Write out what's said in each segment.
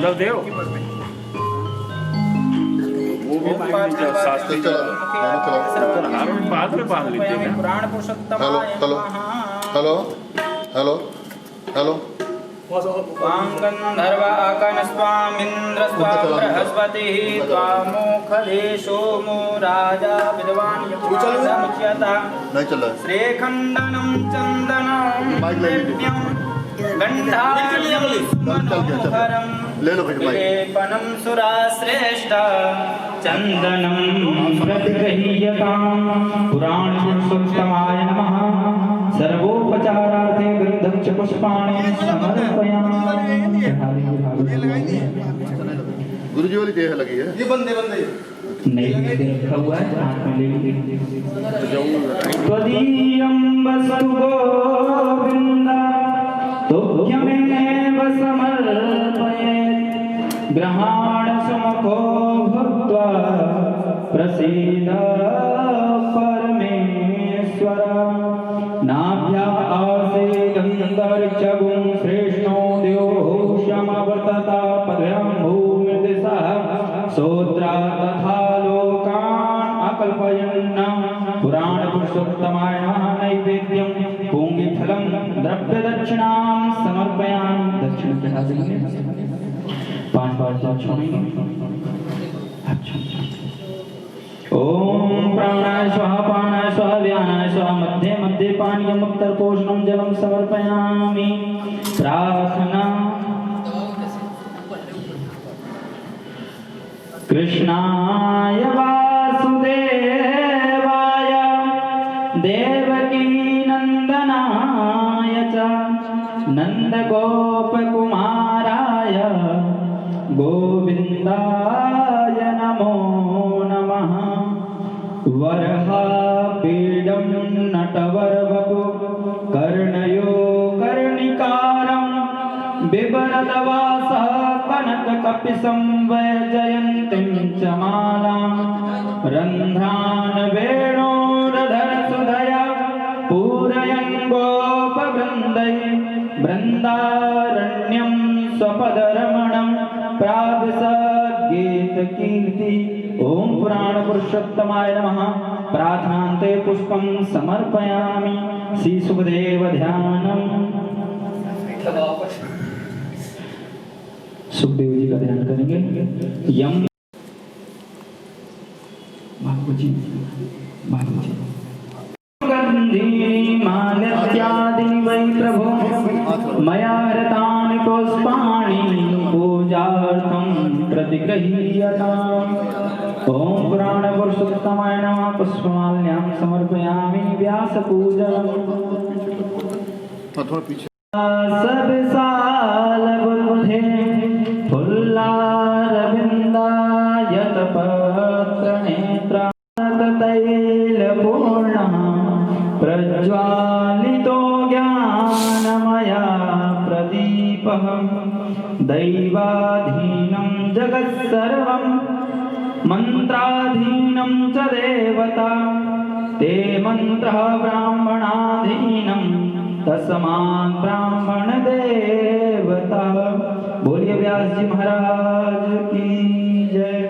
अंदर देव वो भी शास्त्री बाद में बांध लीजिए। Hello hello hello hello hello गंधर्व आकन स्वामिंद्र स्वाम बृहस्पति त्वामुखले सोमो राजा विद्वान् यमुच्यता नहीं चल रहा श्रीखंडनम चंदनम गंधार्यम मनोहरम ले लो भैया लेपनम सुराश्रेष्ठ चंदनम प्रतिगृह्यताम पुराण पुरुषोत्तमाय नमः सर्वोपचारार्थे गंधं च पुष्पाणि समर्पयामि। गुरुजी वाली देह लगी है ये बंदे नहीं देखा हुआ है हाथ में ले लीजिए। त्वदीयं वस्तु गोविन्द तुभ्यमेव समर्पयेत् ग्रहाण सुमुखो भूत्वा प्रसीद परमेश्वर नाभ्या आसे गन्धर्चगुं श्रेष्ठो द्योः श्यामवर्तता पद्भ्यां भूमिर्दिशः सोत्रा तथा लोकान् अकल्पयन् पुराण पुरुषोत्तमाय नमः नैवेद्यं पूंगिफलं द्रव्यदक्षिणां समर्पयामि। दक्षिण के हाथ में 5 बार छोड़ेंगे। ओम प्राणाय स्वाहा पानाय स्वाहा व्यानाय स्वाहा मध्ये मध्ये पानीयम् उत्तरपोषणं जलं समर्पयामि। प्रार्थना कृष्णाय वासुदेवाय देवकी नंदनाय च नंदगोपकुमाराय गोविन्दाय नमो नमः। वरहापीडं नटवरवपु कर्णयो कर्णिकारं बिभरतवासः कनककपिशं वैजयन्तीं च मालां रन्ध्रान् वेणोरधरसुधया पूरयन् गोपवृन्दै बृन्दारण्यं स्वपदरमणं प्राविशद्गीतकीर्ति। ओम पुराण पुरुषोत्तमाय नमः। प्रार्थनान्ते पुष्पं समर्पयामि। श्री सुखदेव ध्यानम्। सुखदेव जी का ध्यान करेंगे। यम बाबूजी माल्यादि वै प्रभो मया हृतानि पुष्पाणि पूजार्थं प्रतिगृह्यताम्। ओम पुराण पुरुषोत्तमाय नमः। पुष्पमाल्यां समर्पयामि। व्यासपूजनम्। थोड़ा पीछे सब साल बुलबुले फुल्लारविन्दायत पत्रनेत्रा तैलपूर्णः प्रज्वालितो ज्ञानमया प्रदीपः दैवाधीनं जगत्सर्वं मन्त्राधीनं च देवता ते मन्त्रः ब्राह्मणाधीनं तस्मात् ब्राह्मण देवता। बोलिए व्यास जी महाराज की जय।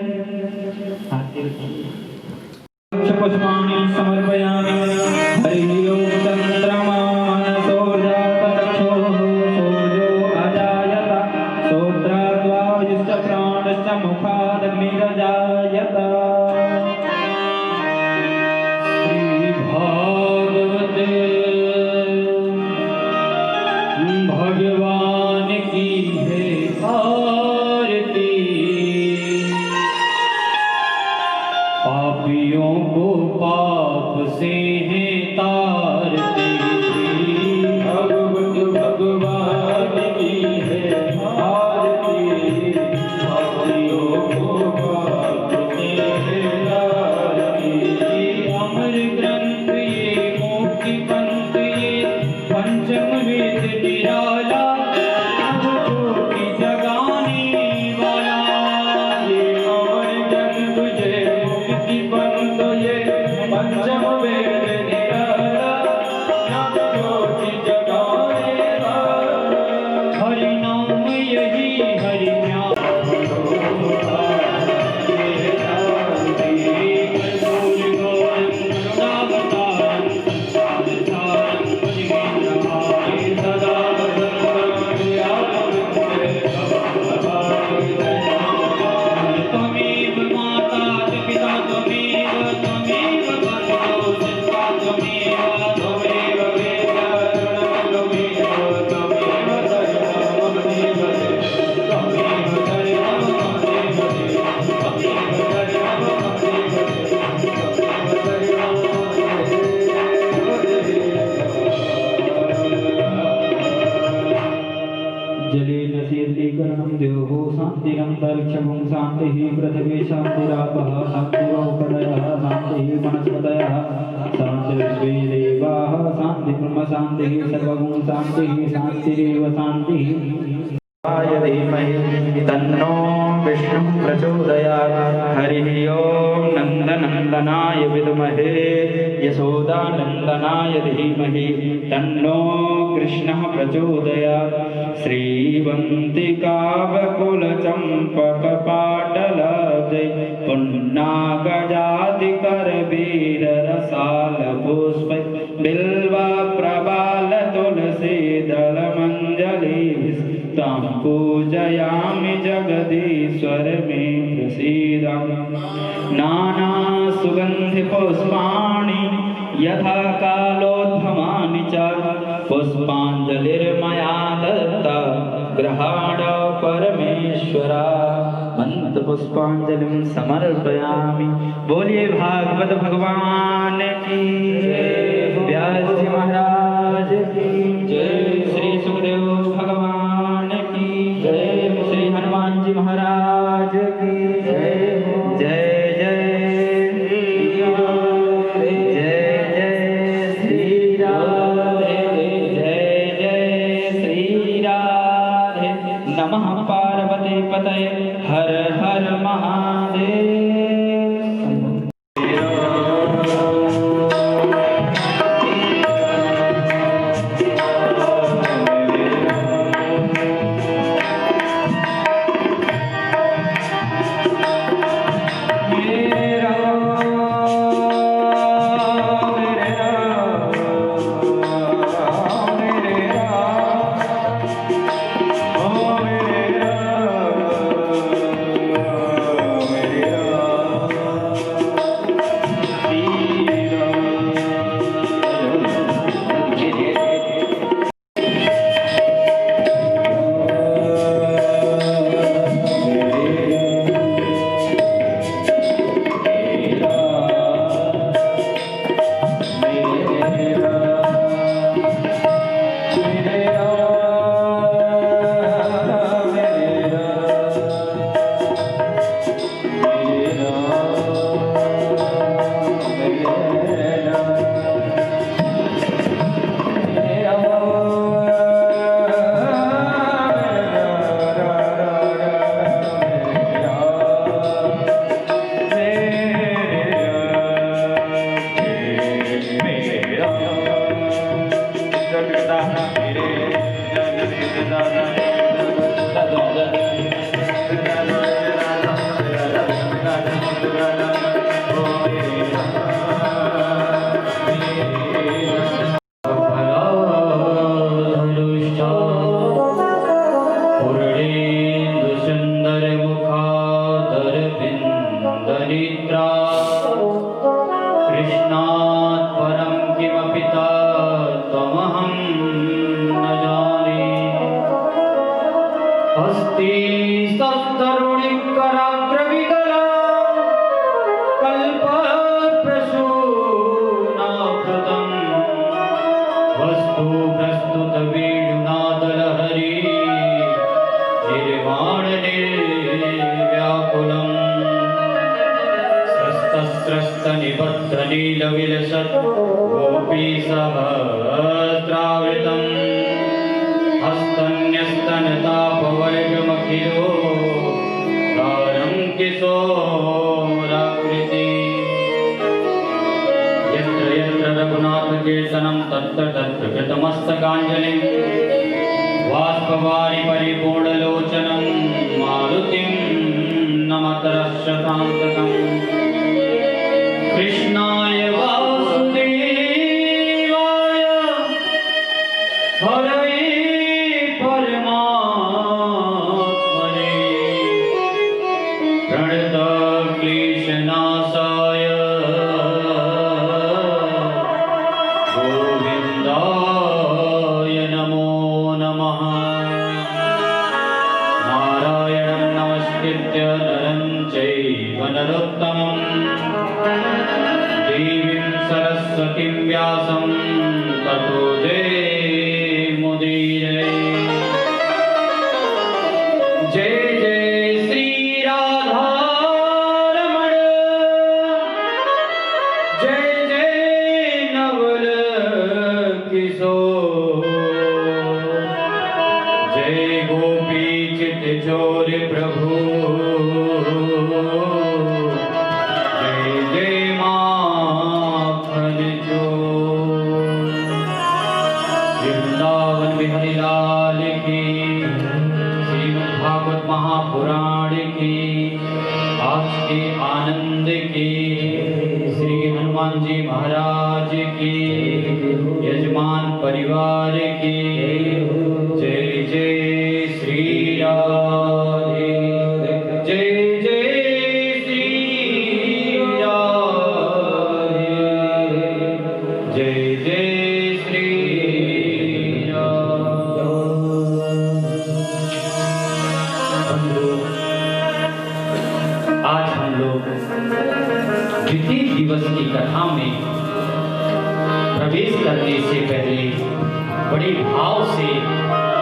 पुष्पाणि समर्पयामि। हरि ओम चन्द्रमा मनसोर्जातचक्षो सूर्यो अजायत श्रोत्राद्वायुश्च प्राणश्च मुखादग्निरजायत। भगवान की है आरती। पापियों को पाप से है तारती। भगवान की है आरती। पापियों को पाप से है तारती। अमर ग्रंथ ये मोक्ति पंथ ये पंचम वेद निराला ज्योति जगाने वाला। ये अमर ग्रंथ जय मुक्ति पंथ ये पंचम वेद निराला। शान्तिः सर्वगुण शान्तिः शान्तिरेव शान्तिः धीमहि तन्नो विष्णुः प्रचोदयात् हरिः ओं नन्दनन्दनाय विद्महे यशोदानन्दनाय धीमहि तन्नो कृष्णः प्रचोदयात् श्रीवन्तिकावकुलचम्पकपाटलजै पुन्नागजातिकरवीररसालपुष्पै बिल्वप्रबालतुलसीदलमञ्जलिभिः तां पूजयामि जगदीश्वर मे प्रसीद नानासुगन्धिपुष्पाणि यथा कालोत्थमानि च पुष्पाञ्जलिर्मया दत्ता गृहाण परमेश्वर मंत्रपुष्पाञ्जलिं समर्पयामि। बोलिए भागवत भगवान की व्यास जी महाराज की जय। श्री सुखदेव भगवान की जय। श्री हनुमान जी महाराज की जय। जय जय श्री राधे जय जय श्री राधे। नमः पार्वती पतये हर हर महादेव। कृष्णात् परं किमपि तत्त्वमहं न जाने। अस्ति सत्तरुणिकराग्रविकला कल्पप्रसूनाकृतं वस्तु प्रस्तुतवेणुनादलहरी निर्वाणनिर्व्याकुलम् स्रस्तनिबद्धनीलविलसत् गोपीसहस्रावृतम् हस्तन्यस्तनतापवर्गमखिलो तारं किशोराकृति। यत्र यत्र रघुनाथकीर्तनं तत्र तत्र कृतमस्तकाञ्जलिं बाष्पवारि परिपूर्णलोचनं मारुतिं नमत रक्षसान्तकम्। कृष्णाय वासुदेवाय हरये परमात्मने प्रणतक्लेशनाशाय गोविन्दाय नमो नमः। नारायणं नमस्कृत्य नरं चैव नरोत्तमम् देवीं सरस्वतीं व्यासं ततो जयमुदीरये। जय जय श्री राधारमण जय जय नवल किशोर। हनुमान जी महाराज की, यजमान परिवार की जय जय श्री राधे, जय जय श्री राधे, जय जय श्री राधे। आज हम लोग द्वितीय दिवस की कथा में प्रवेश करने से पहले बड़े भाव से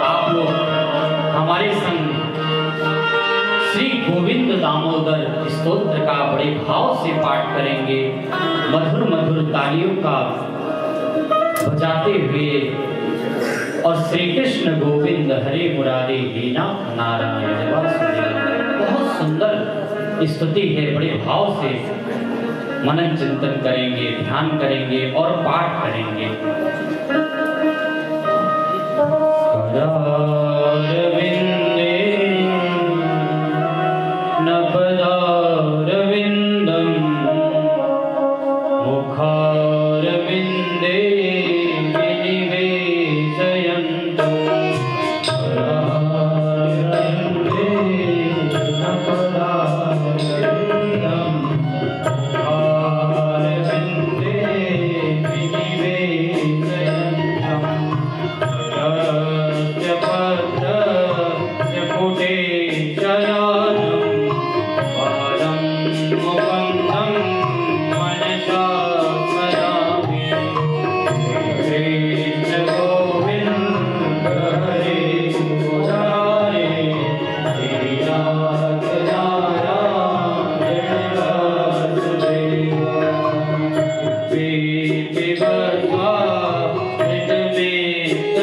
आप लोग हमारे संग श्री गोविंद दामोदर स्तोत्र का बड़े भाव से पाठ करेंगे। मधुर मधुर तालियों का बजाते हुए और श्री कृष्ण गोविंद हरे मुरारे हे नाथ नारायण वासुदेव। बहुत सुंदर स्तुति है, बड़े भाव से मनन चिंतन करेंगे, ध्यान करेंगे और पाठ करेंगे। करारविंदे नपदारविंदं मुखारविंदे विनिवेशयन्तु। करारविंदे नपदारविंदं मुखारविंदे विनिवेशयन्तु। पत्रस्य पुटे शयानं पादं मुकुन्दं मनसा स्मरामि। कृष्ण गोविन्द हरे मुरारे श्रीनाथ नारायण वासुदेव। पीतिवत्वा मृतमेतदेव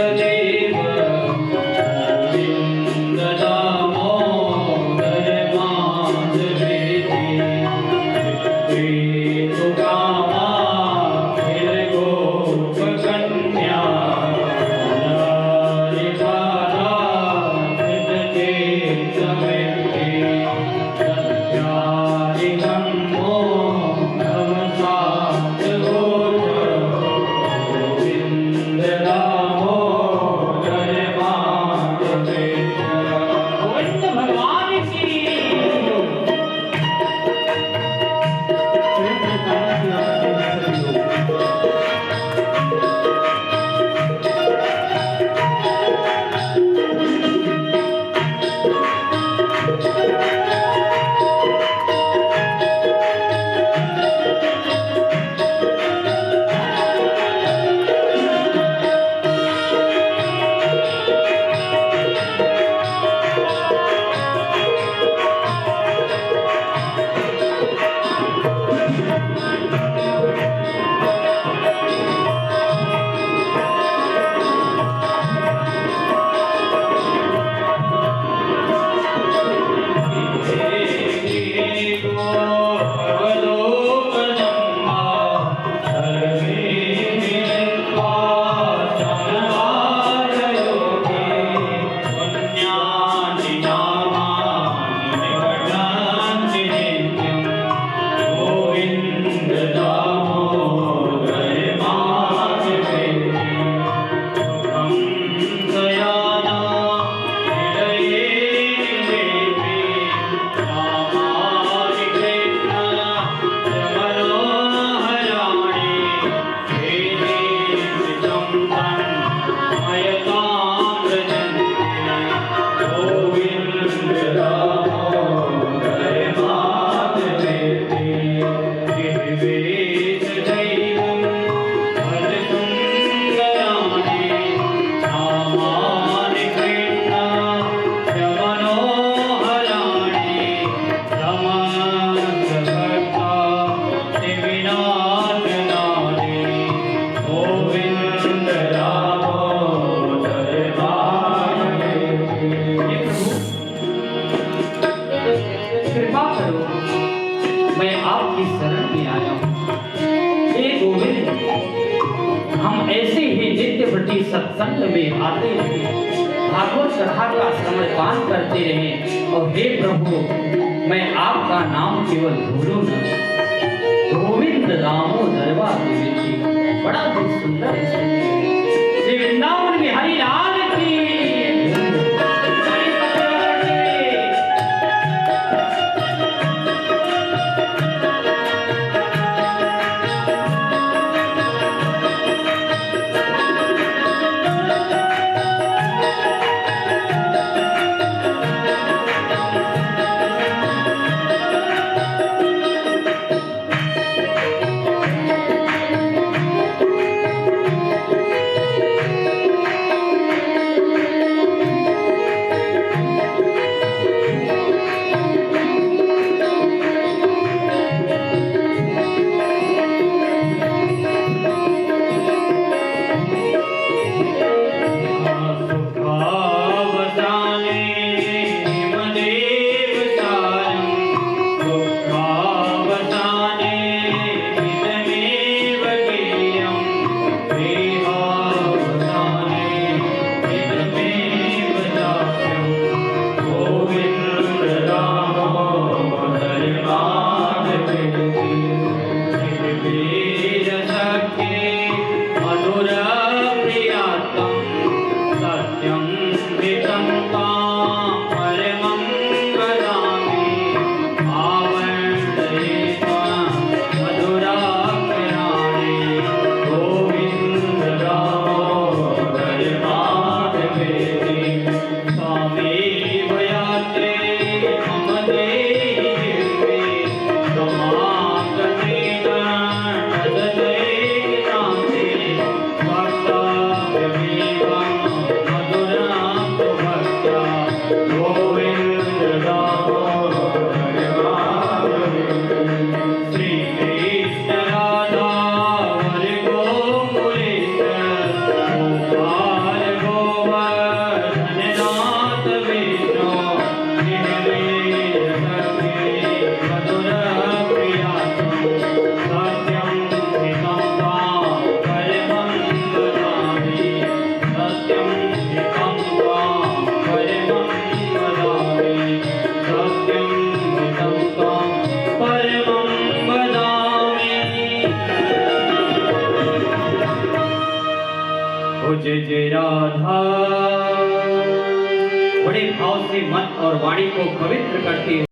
गोविन्द दामोदर माधवेति। प्रीतुकामा हिरगोपकन्या मुरारिकारा मृतकेतवेति। सत्यारिकं नमसात् गोविन्द दामोदर माधवेति। गोविंद भगवान की सत्संग में आते रहे, भागवत कथा का श्रवण करते रहे और हे प्रभु मैं आपका नाम केवल भूलूं न। गोविंद दामोदर देवी की बड़ा ही सुंदर स्तुति है। श्री वृंदावन बिहारी लाल की जय जय राधा। बड़े भाव से मन और वाणी को पवित्र करते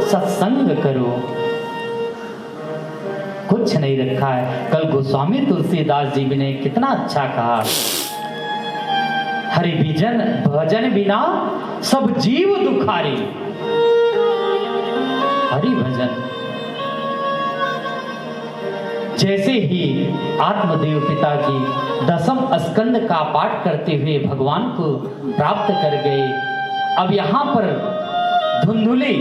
सत्संग करो। कुछ नहीं रखा है। कल गोस्वामी तुलसीदास जी ने कितना अच्छा कहा, हरि भजन बिना सब जीव दुखारी। हरि भजन जैसे ही आत्मदेव पिता की दसम स्कंद का पाठ करते हुए भगवान को प्राप्त कर गए, अब यहाँ पर धुंधुली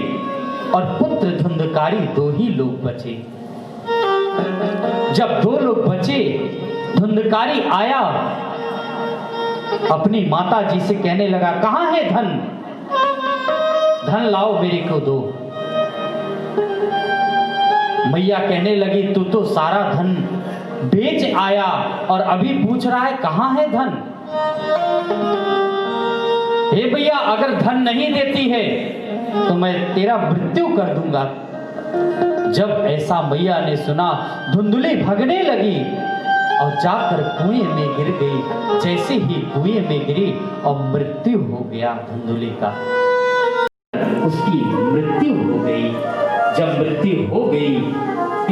और पुत्र धुंधकारी दो ही लोग बचे। जब दो लोग बचे, धुंधकारी आया, अपनी माता जी से कहने लगा, कहाँ है धन? धन लाओ मेरे को दो। मैया कहने लगी, तू तो सारा धन बेच आया और अभी पूछ रहा है कहाँ है धन? हे भैया, अगर धन नहीं देती है तो मैं तेरा मृत्यु कर दूंगा। जब ऐसा मैया ने सुना, धुंधुली भगने लगी और जाकर कुएं में गिर गई। जैसे ही कुएं में गिरी और मृत्यु हो गया धुंधुली का, उसकी मृत्यु हो गई। जब मृत्यु हो गई,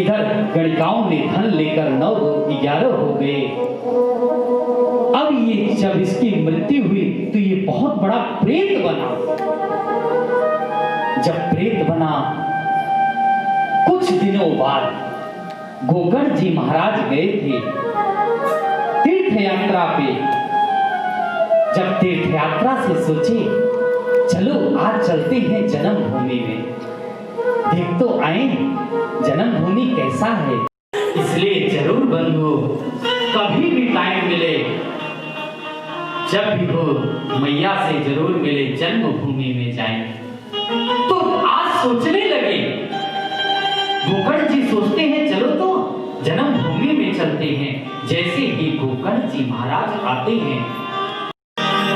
इधर गणिकाओं ने धन लेकर 9 2 11 हो गए। अब ये जब इसकी मृत्यु हुई तो ये बहुत बड़ा प्रेत बना। जब प्रेत बना, कुछ दिनों बाद गोकर्ण जी महाराज गए थे तीर्थ यात्रा पे। जब तीर्थ यात्रा से सोचे, चलो आज चलते हैं जन्मभूमि में, देख तो आए जन्मभूमि कैसा है। इसलिए जरूर बंधु, कभी भी टाइम मिले, जब भी हो मैया से जरूर मिले, जन्मभूमि में जाएं। तो आज सोचने लगे, गोकर्ण जी सोचते हैं चलो तो जन्मभूमि में चलते हैं। जैसे ही गोकर्ण जी महाराज आते हैं,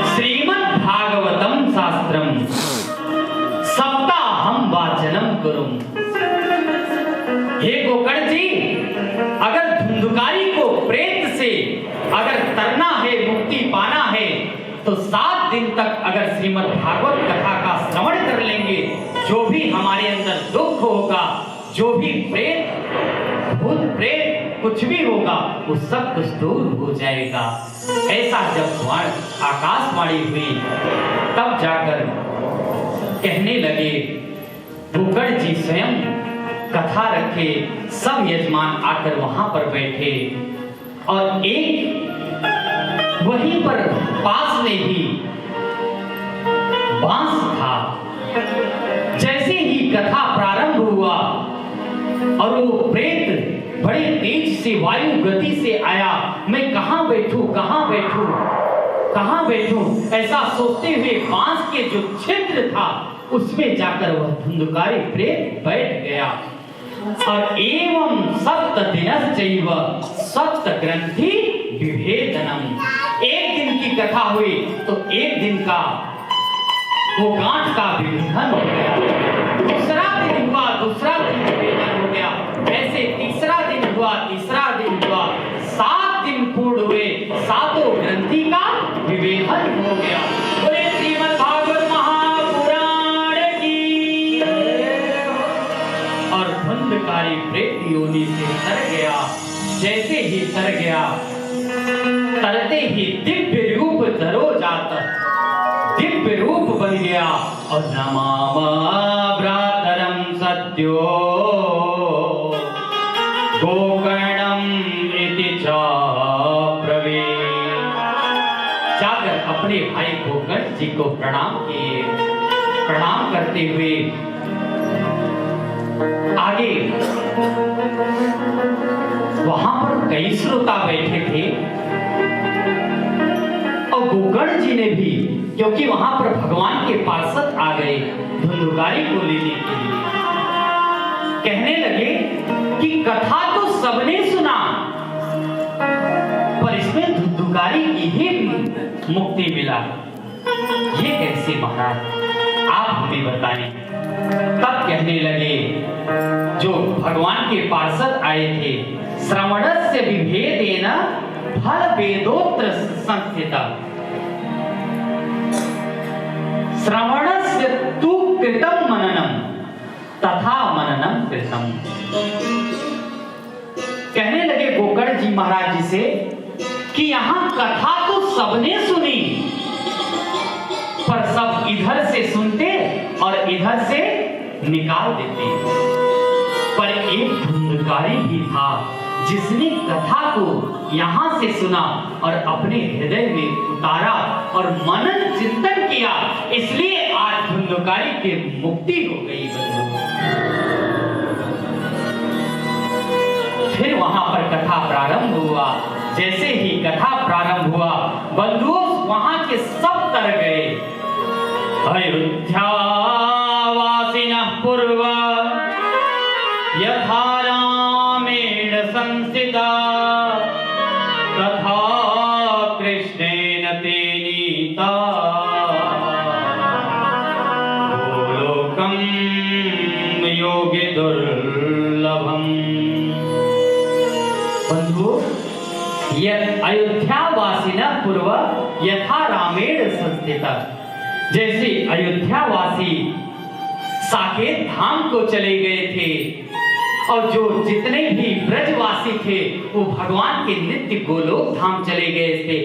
श्रीमद् भागवतम शास्त्रम सप्ताहम वाचनम करूं। हे गोकर्ण जी, अगर धुंधुकारी को प्रेत से अगर तरना है, मुक्ति पाना है, तो 7 दिन तक अगर श्रीमद् भागवत कथा का श्रवण कर लेंगे, जो भी हमारे अंदर दुख होगा, जो भी प्रेत भूत प्रेत कुछ भी होगा, वो सब कुछ दूर हो जाएगा। ऐसा जब आकाशवाणी हुई, तब जाकर कहने लगे, गोकर्ण जी स्वयं कथा रखे, सब यजमान आकर वहां पर बैठे और एक वहीं पर पास में ही बांस था। जैसे ही कथा प्रारंभ हुआ और वो प्रेत बड़े तेज से वायु गति से आया, मैं कहां बैठूं कहां बैठूं, कहाँ बैठूं, ऐसा सोचते हुए बांस के जो छिद्र था उसमें जाकर वह धुंधकारी प्रेत बैठ गया। और एवं सप्त दिनश्चैव सप्त ग्रंथि विभेदनम। एक दिन की कथा हुई तो एक दिन का वो गांठ का विभेदन हो गया, दूसरा दिन हुआ, दूसरा दिन विभेदन हो गया, ऐसे तीसरा दिन हुआ, तीसरा दिन हुआ, 7 दिन पूर्ण हुए, सातों ग्रंथि का विभेदन हो गया। बोले श्रीमद् भागवत महापुराण की। और धुंधकारी प्रेत योनि से तर गया। जैसे ही तर गया, तरते ही दिव्य रूप धरो जाता, दिव्य रूप बन गया। और नमामा भ्रातरम सत्यो गोकर्णम इति च ब्रवीत। जाकर अपने भाई गोकर्ण जी को प्रणाम किए। प्रणाम करते हुए आगे वहां पर कई श्रोता बैठे थे और गोकर्ण जी ने भी, क्योंकि वहां पर भगवान के पार्षद आ गए धुंधकारी को लेने के लिए, कहने लगे कि कथा तो सबने सुना पर इसमें धुंधकारी की ही मुक्ति मिला, ये कैसे महाराज, आप हमें बताएं। तब कहने लगे जो भगवान के पार्षद आए थे, श्रवणस्य विभेदेन फल वेदोत्र संस्थिता, श्रवणस्य तु कृतं मननम तथा मननम कृतं। कहने लगे गोकर्ण जी महाराज जी से कि यहां कथा तो सबने सुनी पर सब इधर से सुनते और इधर से निकाल देते, पर एक धुंधकारी ही था जिसने कथा को यहां से सुना और अपने हृदय में उतारा और मनन चिंतन किया, इसलिए आज धुंधकारी की मुक्ति हो गई। फिर वहां पर कथा प्रारंभ हुआ। जैसे ही कथा प्रारंभ हुआ, बंधुओं वहां के सब तर गए। अयोध्यावासिनः पूर्व यथा रामेण संस्थिता तथा कृष्णेन ते नीता गोलोकं योगे दुर्लभम्। बंधु, अयोध्यावासिनः पूर्व यथा रामेण संस्थिता, जैसे अयोध्यावासी साकेत धाम को चले गए थे और जो जितने भी ब्रजवासी थे वो भगवान के नित्य गोलोक धाम चले गए थे,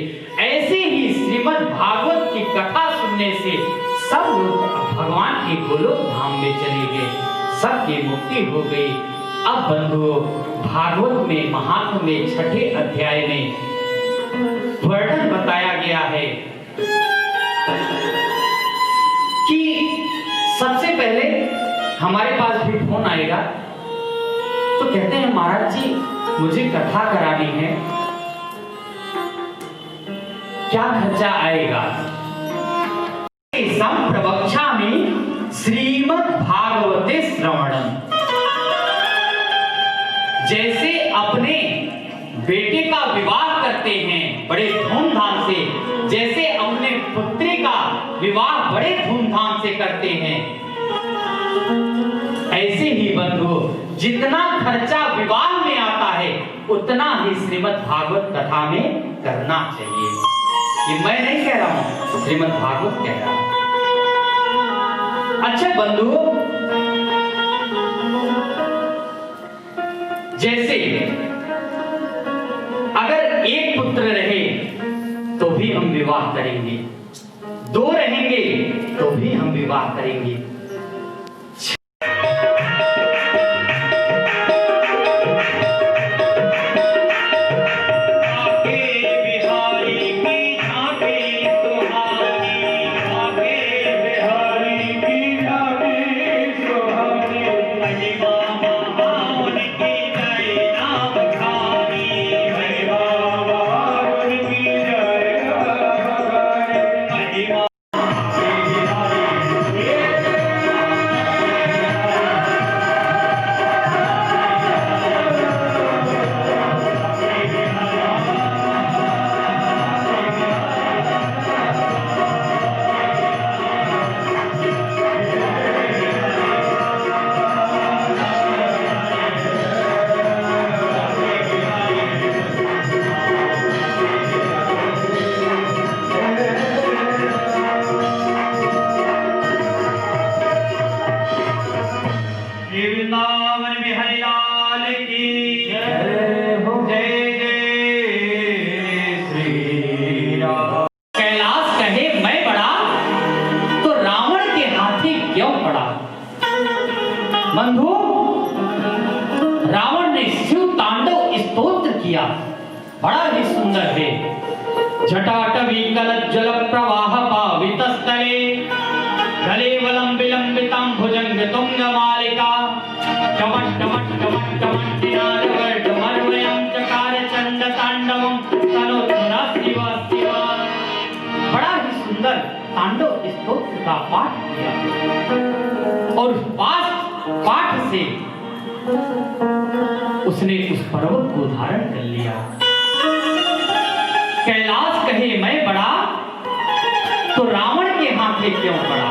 ऐसे ही श्रीमद् भागवत की कथा सुनने से सब लोग भगवान के गोलोक धाम में चले गए, सबकी मुक्ति हो गई। अब बंधुओं, भागवत में महात्म्य में 6ठे अध्याय में वर्णन बताया गया है कि सबसे पहले हमारे पास भी फोन आएगा तो कहते हैं महाराज जी मुझे कथा करानी है, क्या खर्चा आएगा? संप्रवक्ष्यामि श्रीमद् भागवते श्रवणम। जैसे अपने बेटे का विवाह करते हैं बड़े धूमधाम से, जैसे अपने पुत्री का विवाह बड़े धूमधाम से करते हैं, ऐसे ही बंधु जितना खर्चा विवाह में आता है उतना ही श्रीमद् भागवत कथा में करना चाहिए। ये मैं नहीं कह रहा हूं, श्रीमद् भागवत कह रहा हूं। अच्छा बंधु, जैसे अगर एक पुत्र रहे तो भी हम विवाह करेंगे, 2 रहेंगे तो भी हम विवाह करेंगे। बंधु, रावण ने शिव तांडव स्तोत्र किया, बड़ा ही सुंदर है। जटाटवी कलज्जल प्रवाह पावितस्थले गले वलंबिलंबितं भुजंग तुंगमालिका चमट चमट चमट चमट नारवर्णमर्वयं चकार चंड तांडवं तनोत्तरा शिव शिव। बड़ा ही सुंदर तांडव स्तोत्र का पाठ किया और पाठ से उसने उस पर्वत को धारण कर लिया। कैलाश कहे मैं बड़ा तो रावण के हाथे क्यों पड़ा,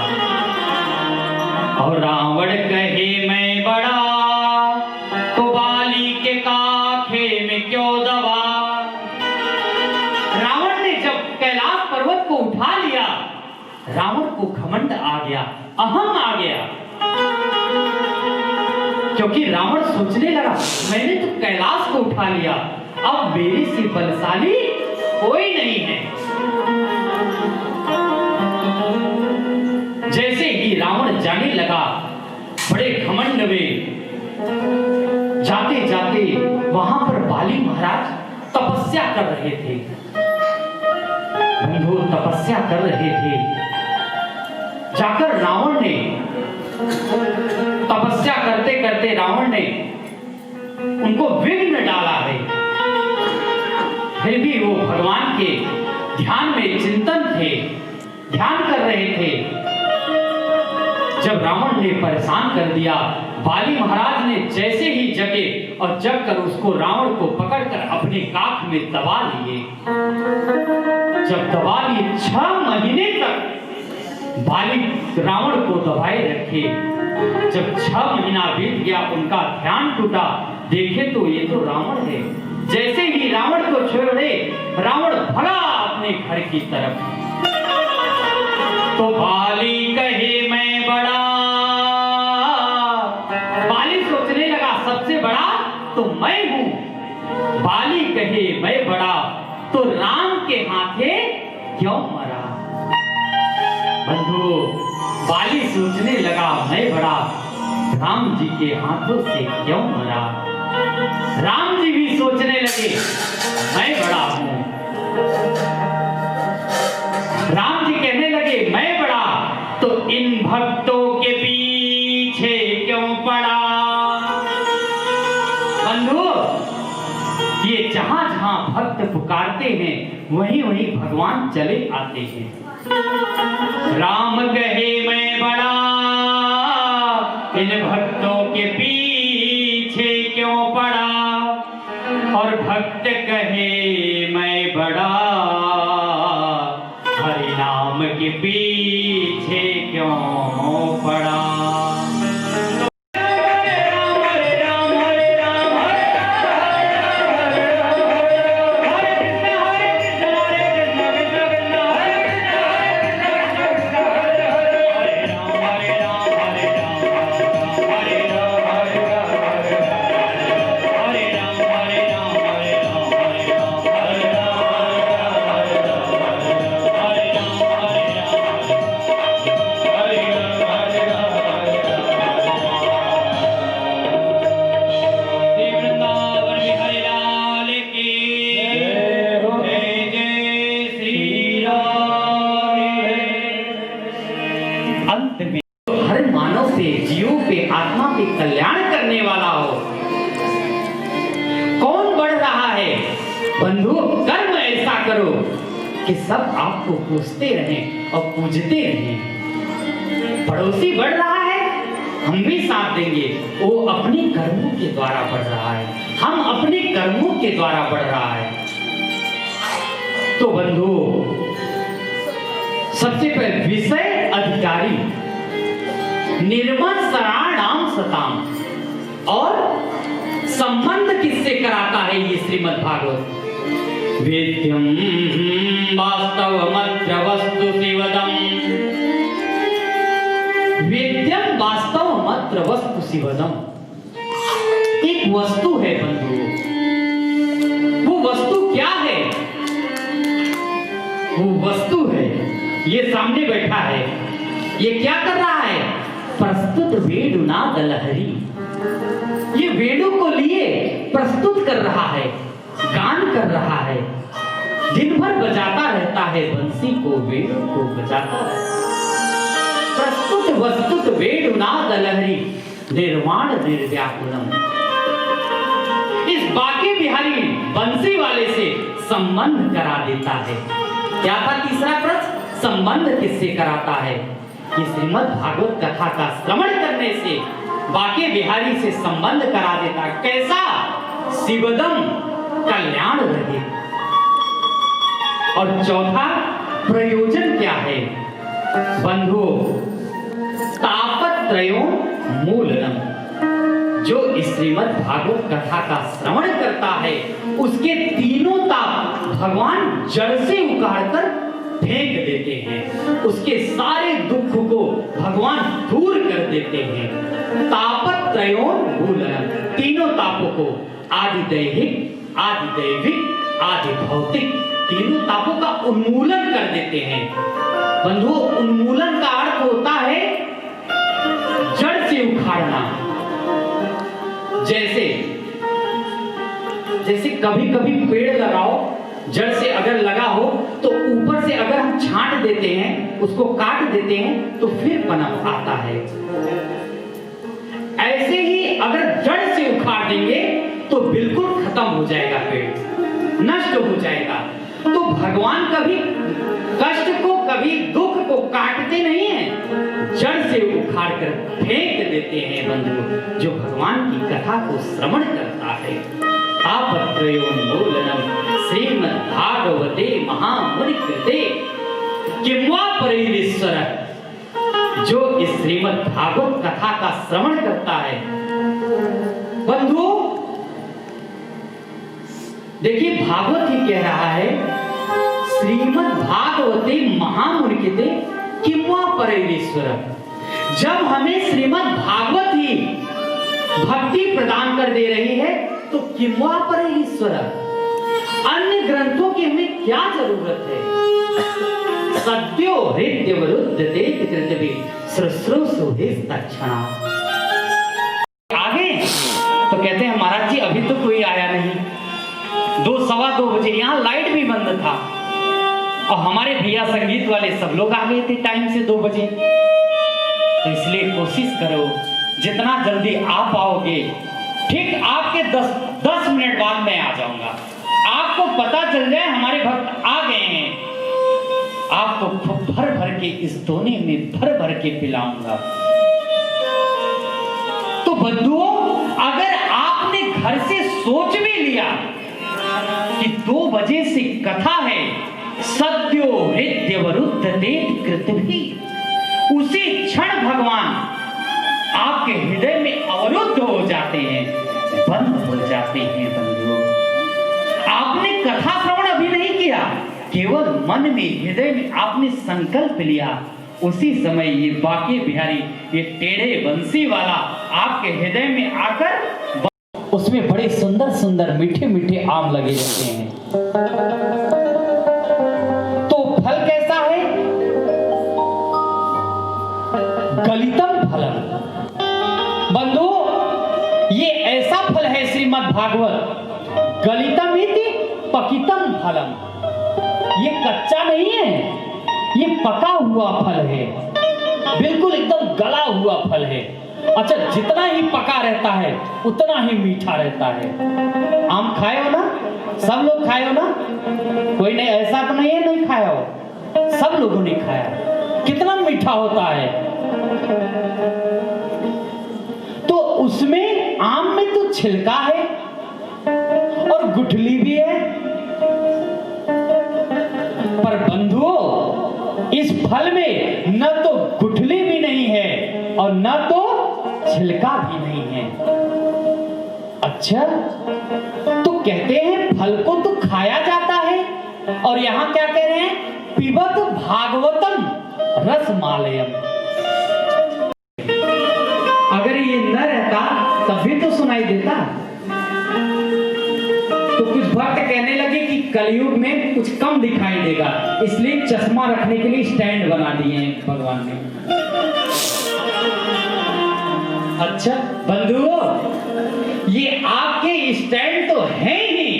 और रावण कहे मैं बड़ा तो बाली के काखे में क्यों दबा। रावण ने जब कैलाश पर्वत को उठा लिया, रावण को घमंड आ गया, अहम आ गया, क्योंकि रावण सोचने लगा मैंने तो कैलाश को उठा लिया, अब मेरे से बलशाली कोई नहीं है। जैसे ही रावण जाने लगा, बड़े घमंड में जाते जाते वहां पर बाली महाराज तपस्या कर रहे थे। बंधु तपस्या कर रहे थे, जाकर रावण ने तपस्या करते करते रावण ने उनको विघ्न डाला है। फिर भी वो भगवान के ध्यान में चिंतन थे, ध्यान कर रहे थे। जब रावण ने परेशान कर दिया, बाली महाराज ने जैसे ही जगे और जग कर उसको रावण को पकड़कर अपने काख में दबा लिए। जब दबा लिए 6 महीने तक बाली रावण को दबाए रखे। जब 6 महीना बीत गया, उनका ध्यान टूटा, देखे तो ये तो रावण है। जैसे ही रावण को छोड़े, रावण भगा अपने घर की तरफ। तो बाली कहे मैं बड़ा, बाली सोचने लगा सबसे बड़ा तो मैं हूं। बाली कहे मैं बड़ा तो राम के हाथे क्यों मरा। बंधु, बाली सोचने लगा मैं बड़ा, राम जी के हाथों से क्यों मरा। राम जी भी सोचने लगे मैं बड़ा हूं। राम जी कहने लगे मैं बड़ा तो इन भक्तों के पीछे क्यों पड़ा। बंधु, ये जहां जहां भक्त पुकारते हैं वहीं वहीं भगवान चले आते हैं। राम कहे मैं बड़ा, इन भक्तों के पीछे क्यों पड़ा, और भक्त कहे मैं बड़ा, हरि नाम के पीछे क्यों पड़ा। कल्याण करने वाला हो। कौन बढ़ रहा है? बंधु, कर्म ऐसा करो कि सब आपको पूछते रहें और पूजते रहें। पड़ोसी बढ़ रहा है, हम भी साथ देंगे। वो अपने कर्मों के द्वारा बढ़ रहा है, हम अपने कर्मों के द्वारा बढ़ रहा है। तो बंधु, सबसे पहले विषय अधिकारी निर्मल शरणाम सताम, और संबंध किससे कराता है ये श्रीमद् भागवत। वेद्यम वास्तवमत्र वस्तु शिवदम, वेद्यम वास्तवमत्र वस्तु शिवदम। एक वस्तु है बंधु, वो वस्तु क्या है? वो वस्तु है, ये सामने बैठा है, ये क्या कर रहा है? प्रस्तुत वेणुनाद लहरी। ये वेणु को लिए प्रस्तुत कर रहा है, गान कर रहा है, दिन भर बजाता रहता है बंसी को, वेणु को बजाता रहता है। प्रस्तुत वस्तुत वेणुनाद लहरी निर्वाण निर्व्याकुलम। इस बाके बिहारी बंसी वाले से संबंध करा देता है। क्या था तीसरा प्रश्न? संबंध किससे कराता है? कि श्रीमद् भागवत कथा का श्रवण करने से बाके बिहारी से संबंध करा देता है। कैसा? शिवदम कल्याण रहे। और चौथा प्रयोजन क्या है? बंधु तापत्रयों मूलनम। जो श्रीमद् भागवत कथा का श्रवण करता है उसके तीनों ताप भगवान जड़ से उखाड़कर फेंक देते हैं, उसके सारे दुख को भगवान दूर कर देते हैं। तापत्रयों मूलनम, तीनों तापों को, आदि दैहिक, आदि दैविक, आदि भौतिक, तीनों तापों का उन्मूलन कर देते हैं। बंधु उन्मूलन का अर्थ होता है जड़ से उखाड़ना। जैसे कभी कभी पेड़ लगाओ, जड़ से अगर लगा हो तो ऊपर से अगर हम छांट देते हैं, उसको काट देते हैं तो फिर पनप आता है। ऐसे ही अगर जड़ से उखाड़ देंगे तो बिल्कुल खत्म हो जाएगा, पेड़ नष्ट हो जाएगा। तो भगवान कभी कष्ट को, कभी दुख को काटते नहीं हैं, जड़ से उखाड़ कर फेंक देते हैं। बंधु जो भगवान की कथा को श्रवण करता है, तापत्रयोन्मूलनम श्रीमद् भागवते महामुनि कृते किंवा परिरीश्वर। जो इस श्रीमद् भागवत कथा का श्रवण करता है, बंधु देखिए भागवत ही कह रहा है, श्रीमद् भागवते महामुनि कृते किंवा परिरीश्वर। जब हमें श्रीमद् भागवत ही भक्ति प्रदान कर दे रही है तो किंवा परिरीश्वर, अन्य ग्रंथों की हमें क्या जरूरत है? सद्यो हृदय वरुद्धते कृतवे श्रुश्रूषुभिः तत्क्षणा। आगे तो कहते हैं महाराज जी अभी तो कोई आया नहीं, 2-2:15 बजे, यहाँ लाइट भी बंद था और हमारे भैया संगीत वाले सब लोग आ गए थे टाइम से 2 बजे। तो इसलिए कोशिश करो जितना जल्दी आ पाओगे, ठीक आपके 10 मिनट बाद मैं आ जाऊंगा। आपको पता चल जाए हमारे भक्त आ गए हैं, आपको भर भर के इस दोने में भर भर के पिलाऊंगा। तो बंधुओं अगर आपने घर से सोच भी लिया कि 2 बजे से कथा है, सद्यो हृदय वरुद्धते कृतवे, उसी क्षण भगवान आपके हृदय में अवरुद्ध हो जाते हैं, बंद हो जाते हैं। बंधुओं आपने कथा श्रवण अभी नहीं किया, केवल मन में हृदय में आपने संकल्प लिया, उसी समय ये बाके बिहारी, ये टेढ़े बंसी वाला आपके हृदय में आकर, उसमें बड़े सुंदर सुंदर मीठे मीठे आम लगे रहते हैं। तो फल कैसा है? गलितम फलम। बंधु ये ऐसा फल है श्रीमद् भागवत, गलितम इति पकितम फलम। ये कच्चा नहीं है, ये पका हुआ फल है, बिल्कुल एकदम गला हुआ फल है। अच्छा जितना ही पका रहता है उतना ही मीठा रहता है। आम खाए हो ना? सब लोग खाए हो ना? कोई नहीं ऐसा तो नहीं है नहीं खाया हो, सब लोगों ने खाया। कितना मीठा होता है। तो उसमें आम में तो छिलका है और गुठली भी है, पर बंधुओं इस फल में न तो गुठली भी नहीं है और न तो छिलका भी नहीं है। अच्छा तो कहते हैं फल को तो खाया जाता है, और यहां क्या कह रहे हैं? पिबत भागवतम रसमालयम। अगर ये न रहता तब भी तो सुनाई देता। तो कुछ भक्त कहने लगे कि कलयुग में कुछ कम दिखाई देगा, इसलिए चश्मा रखने के लिए स्टैंड बना दिए हैं भगवान ने। अच्छा बंधुओं, ये आपके स्टैंड तो है ही,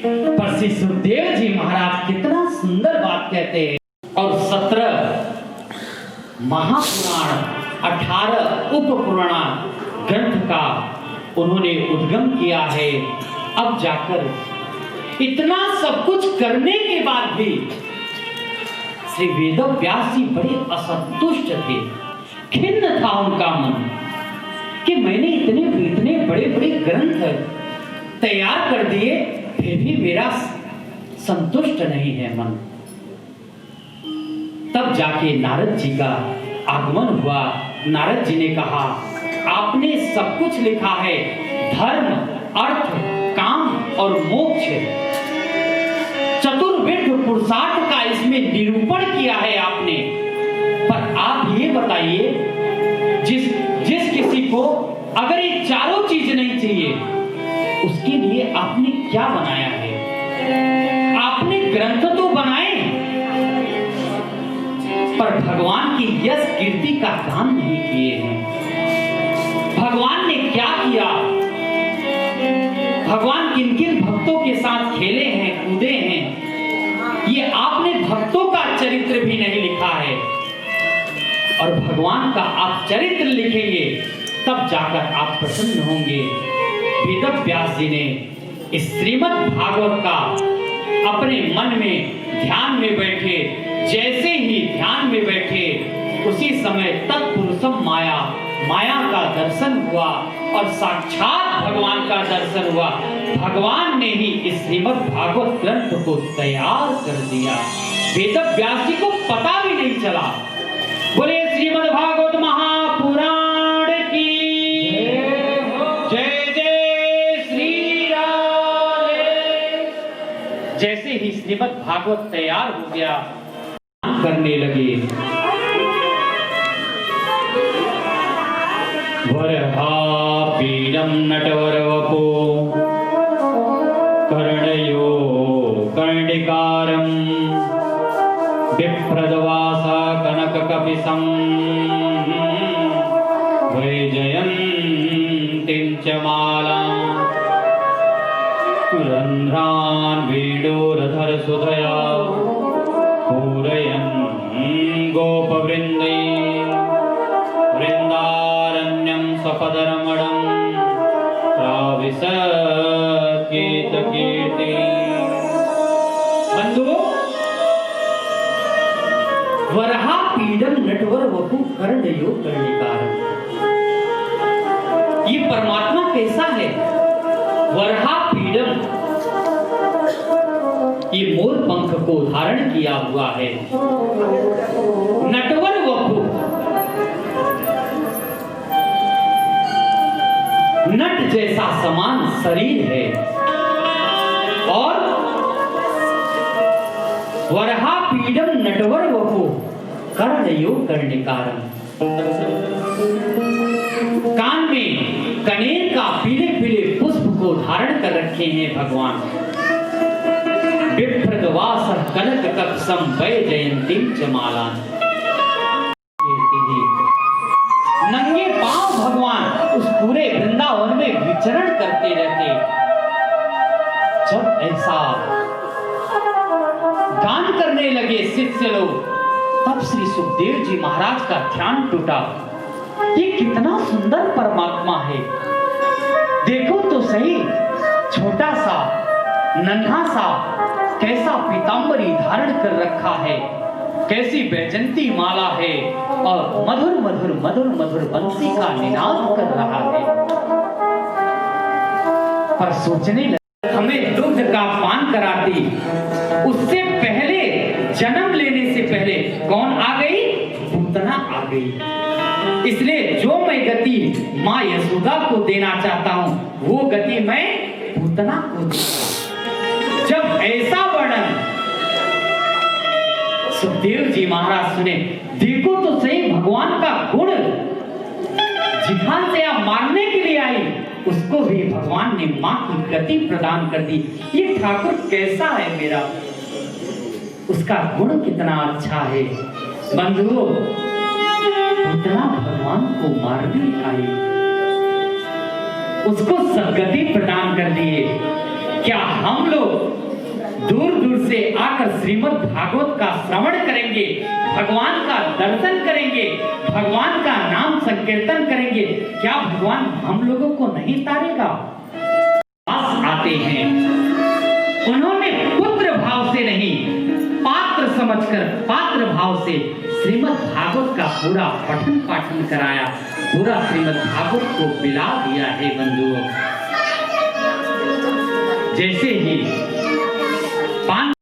पर श्री सुखदेव जी महाराज कितना सुंदर बात कहते हैं। और 17 महापुराण 18 उपपुराण ग्रंथ का उन्होंने उद्गम किया है। अब जाकर इतना सब कुछ करने के बाद भी श्री वेदव्यास जी बड़े असंतुष्ट थे, खिन्न था उनका मन कि मैंने इतने बड़े बड़े ग्रंथ तैयार कर दिए, फिर भी मेरा संतुष्ट नहीं है मन। तब जाके नारद जी का आगमन हुआ। नारद जी ने कहा, आपने सब कुछ लिखा है, धर्म, अर्थ, काम और मोक्ष, चतुर्विध पुरुषार्थ का इसमें निरूपण किया है आपने। पर आप ये बताइए, जिस किसी को अगर ये चारों चीज नहीं चाहिए, उसके लिए आपने क्या बनाया है? आपने ग्रंथ तो बनाए, पर भगवान की यश कीर्ति का काम नहीं किए हैं। भगवान ने क्या किया? भगवान किन किन भक्तों के साथ खेले हैं, कूदे हैं, ये आपने भक्तों का चरित्र भी नहीं लिखा है। और भगवान का आप चरित्र लिखेंगे, तब जाकर आप प्रसन्न होंगे। वेदव्यास जी ने इस श्रीमद् भागवत का अपने मन में ध्यान में बैठे, जैसे ही ध्यान में बैठे, उसी समय तत्पुरुषम माया का दर्शन हुआ और साक्षात भगवान का दर्शन हुआ। भगवान ने ही इस श्रीमद् भागवत ग्रंथ को तैयार कर दिया। वेदव्यास जी को पता भी नहीं चला। बोले श्रीमद् भागवत महापुराण की जय जय श्री राधे। जैसे ही श्रीमद् भागवत तैयार हो गया, करने लगे। वरहापीडं नटवरवपो कर्णयो कर्णिकारं विप्रदवासा कनककपिशं वैजयन्तीं च मालां रन्ध्रान् वेणोरधरसुधया पूरयन् गोपवृन्दै वृन्दारण्यं सपदरमणं प्राविशत् कीर्ति। बंधुओं, वरहापीडं नटवर वपु कर्णयो कर्णिकारं, ये परमात्मा कैसा है? वरहापीडं, ये मोर पंख को धारण किया हुआ है। नटवर वपु, नट जैसा समान शरीर है। और वरहापीडं नटवर वपु कर्णयो कर्णिकारं, कान में कनेर का पीले पीले पुष्प को धारण कर रखे हैं भगवान। विप्रदवासः कनककपिशं वैजयन्तीं च मालां, नंगे पांव भगवान उस पूरे वृंदावन में विचरण करते रहते। जब ऐसा गान करने लगे शिष्य लोग, तब श्री सुखदेव जी महाराज का ध्यान टूटा। ये कितना सुंदर परमात्मा है, देखो तो सही, छोटा सा नन्हा सा, कैसा पीतांबरी धारण कर रखा है, कैसी वैजयंती माला है, और मधुर मधुर मधुर मधुर बंसी का निनाद कर रहा है। पर सोचने लगे, हमें दुग्ध का पान कराती, उससे पहले जन्म लेने से पहले कौन आ गई? पूतना आ गई। इसलिए जो मैं गति माँ यशोदा को देना चाहता हूँ, वो गति मैं पूतना को दूंगा। जब ऐसा वर्णन सुखदेव जी महाराज सुने, देखो तो सही भगवान का गुण, जिहां से आप मारने के लिए आई, उसको भी भगवान ने मां की गति प्रदान कर दी। ये ठाकुर कैसा है मेरा, उसका गुण कितना अच्छा है। बंधुओं, इतना भगवान को मारने आई, उसको सद्गति प्रदान कर दिए। क्या हम लोग दूर दूर से आकर श्रीमद् भागवत का श्रवण करेंगे, भगवान का दर्शन करेंगे, भगवान का नाम संकीर्तन करेंगे, क्या भगवान हम लोगों को नहीं तारेगा? पास आते हैं, उन्होंने पुत्र भाव से नहीं, पात्र समझकर पात्र भाव से श्रीमद् भागवत का पूरा पठन पाठन कराया, पूरा श्रीमद् भागवत को पिला दिया है बंधुओं। जैसे ही पान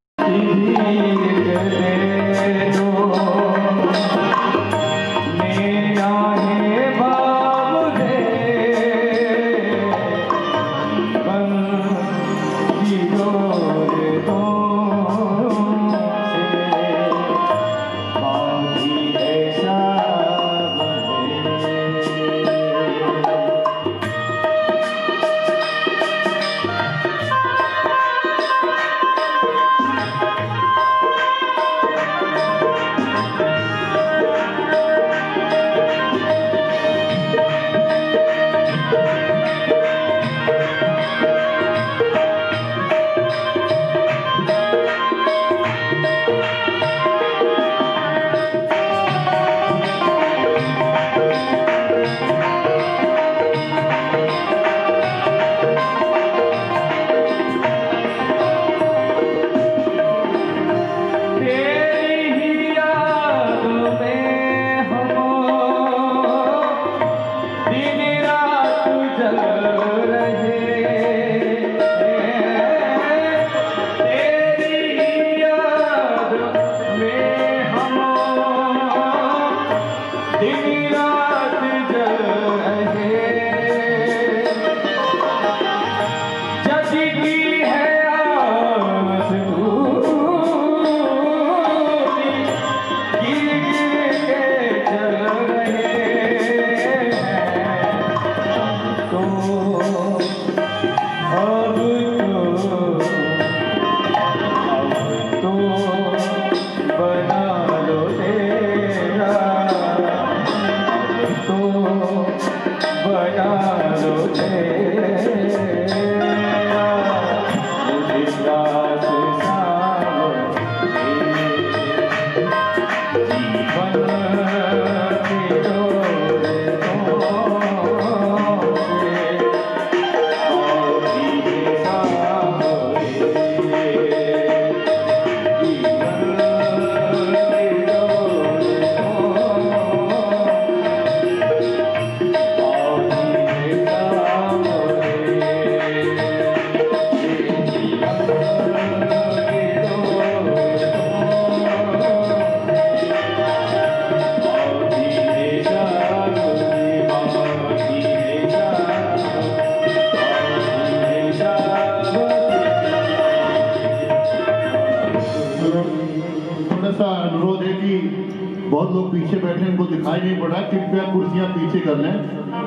बहुत लोग पीछे बैठे, उनको दिखाई नहीं पड़ रहा, कृपया कुर्सियां पीछे कर लें,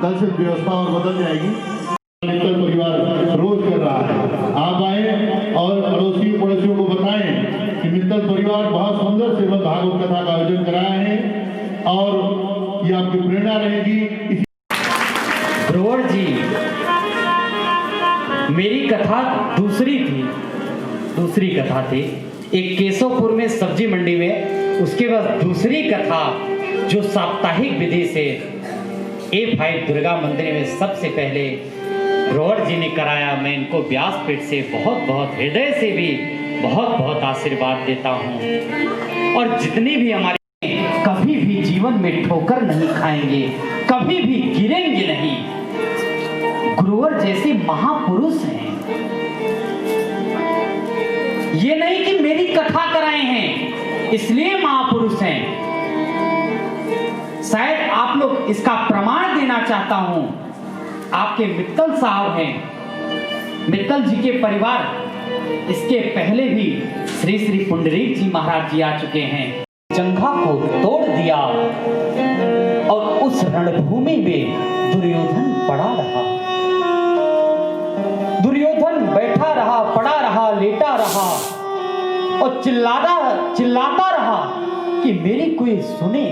कल से व्यवस्था और बदल जाएगी। मित्तल परिवार रोज कर रहा है, आप आए और अड़ोसी पड़ोसियों को बताएं कि मित्तल परिवार बहुत सुंदर श्रीमद् भागवत कथा का आयोजन कराया है और ये आपकी प्रेरणा रहेगी। ध्रुव जी, मेरी कथा दूसरी कथा थी। एक केशवपुर में सब्जी मंडी में, उसके बाद दूसरी कथा जो साप्ताहिक विधि से A5 दुर्गा मंदिर में सबसे पहले ध्रुव जी ने कराया। मैं इनको व्यासपीठ से बहुत बहुत हृदय से भी बहुत बहुत आशीर्वाद देता हूँ। और जितने भी हमारे कभी भी जीवन में ठोकर नहीं खाएंगे, कभी भी गिरेंगे नहीं, गुरुवर जैसे महापुरुष हैं। ये नहीं कि मेरी कथा कराए हैं इसलिए महापुरुष हैं। शायद आप लोग इसका प्रमाण देना चाहता हूं। आपके मित्तल साहब हैं, मित्तल जी के परिवार इसके पहले भी श्री श्री पुंडरीक जी महाराज जी आ चुके हैं। जंघा को तोड़ दिया और उस रणभूमि में दुर्योधन पड़ा रहा। दुर्योधन बैठा रहा, पड़ा रहा, लेटा रहा और चिल्लाता रहा कि मेरी कोई सुने,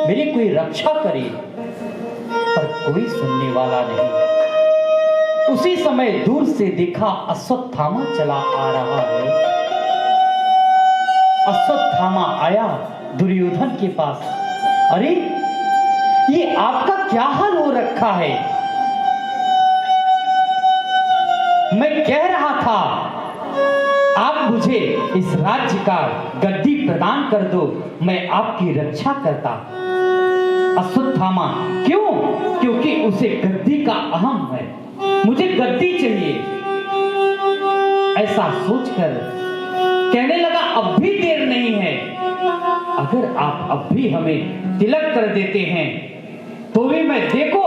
मेरी कोई रक्षा करे, पर कोई सुनने वाला नहीं। उसी समय दूर से देखा अश्वत्थामा चला आ रहा है। अश्वत्थामा आया दुर्योधन के पास। अरे ये आपका क्या हाल हो रखा है? मैं कह रहा था आप मुझे इस राज्य का गद्दी प्रदान कर दो, मैं आपकी रक्षा करता। अश्वत्थामा क्यों? क्योंकि उसे गद्दी का अहम है, मुझे गद्दी चाहिए। ऐसा सोचकर कहने लगा अब भी देर नहीं है, अगर आप अब भी हमें तिलक कर देते हैं तो भी मैं देखो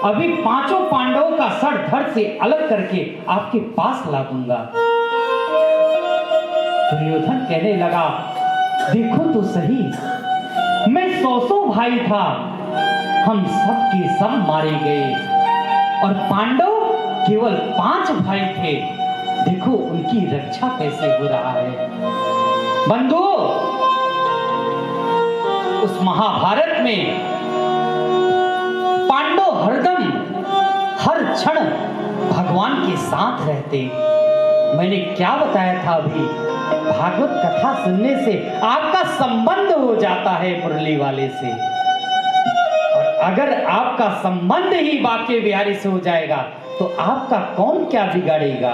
अभी 5 पांडवों का सर धड़ से अलग करके आपके पास ला दूंगा। दुर्योधन कहने लगा देखो तो सही, मैं 100 भाई था, हम सब के सब मारे गए और पांडव केवल 5 भाई थे, देखो उनकी रक्षा कैसे हो रहा है। बंधु, उस महाभारत में पांडव हरदम हर क्षण भगवान के साथ रहते। मैंने क्या बताया था अभी, भागवत कथा सुनने से आपका संबंध हो जाता है मुरली वाले से, और अगर आपका संबंध ही बाके बिहारी से हो जाएगा तो आपका कौन क्या बिगाड़ेगा?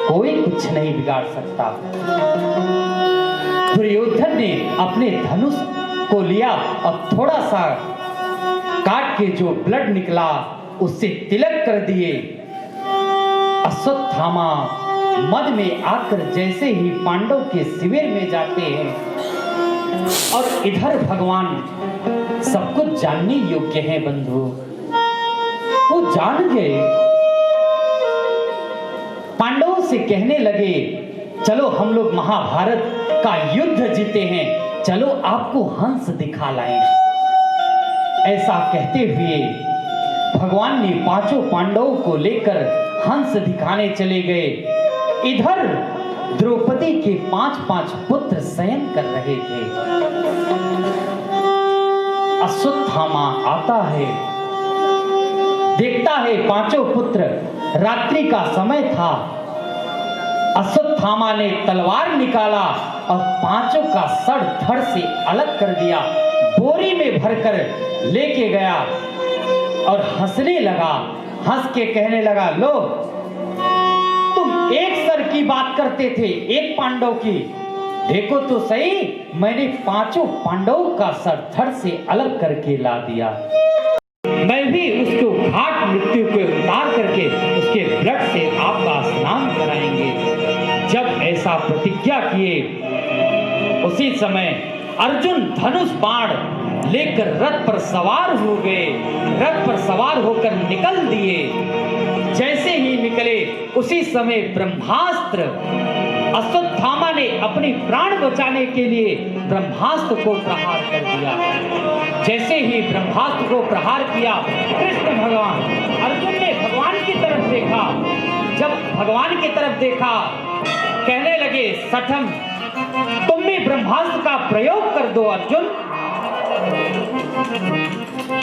कोई कुछ नहीं बिगाड़ सकता। दुर्योधन ने अपने धनुष को लिया और थोड़ा सा काट के जो ब्लड निकला उससे तिलक कर दिए। अश्वत्थामा मद में आकर जैसे ही पांडव के शिविर में जाते हैं, और इधर भगवान सब कुछ जानने योग्य है बंधु, वो जान गए। पांडवों से कहने लगे चलो हम लोग महाभारत का युद्ध जीते हैं, चलो आपको हंस दिखा लाएं। ऐसा कहते हुए भगवान ने 5 पांडवों को लेकर हंस दिखाने चले गए। इधर द्रौपदी के 5 पुत्र शयन कर रहे थे। अश्वत्थामा आता है, देखता है 5 पुत्र, रात्रि का समय था। अश्वत्थामा ने तलवार निकाला और 5 का सर धड़ से अलग कर दिया, बोरी में भरकर लेके गया और हंसने लगा। हंस के कहने लगा लो, तुम एक सर की बात करते थे, एक पांडव की, देखो तो सही मैंने 5 पांडवों का सर धड़ से अलग करके ला दिया। मैं भी उसको घाट मृत्यु को उतार करके उसके ब्लड से आपका स्नान कराएंगे। जब ऐसा प्रतिज्ञा किए उसी समय अर्जुन धनुष बाण लेकर रथ पर सवार हो गए। रथ पर सवार होकर निकल दिए। जैसे ही निकले उसी समय ब्रह्मास्त्र, अश्वत्थामा ने अपनी प्राण बचाने के लिए ब्रह्मास्त्र को प्रहार कर दिया। जैसे ही ब्रह्मास्त्र को प्रहार किया, कृष्ण भगवान, अर्जुन ने भगवान की तरफ देखा। जब भगवान की तरफ देखा, कहने लगे सठम तुम भी ब्रह्मास्त्र का प्रयोग कर दो अर्जुन।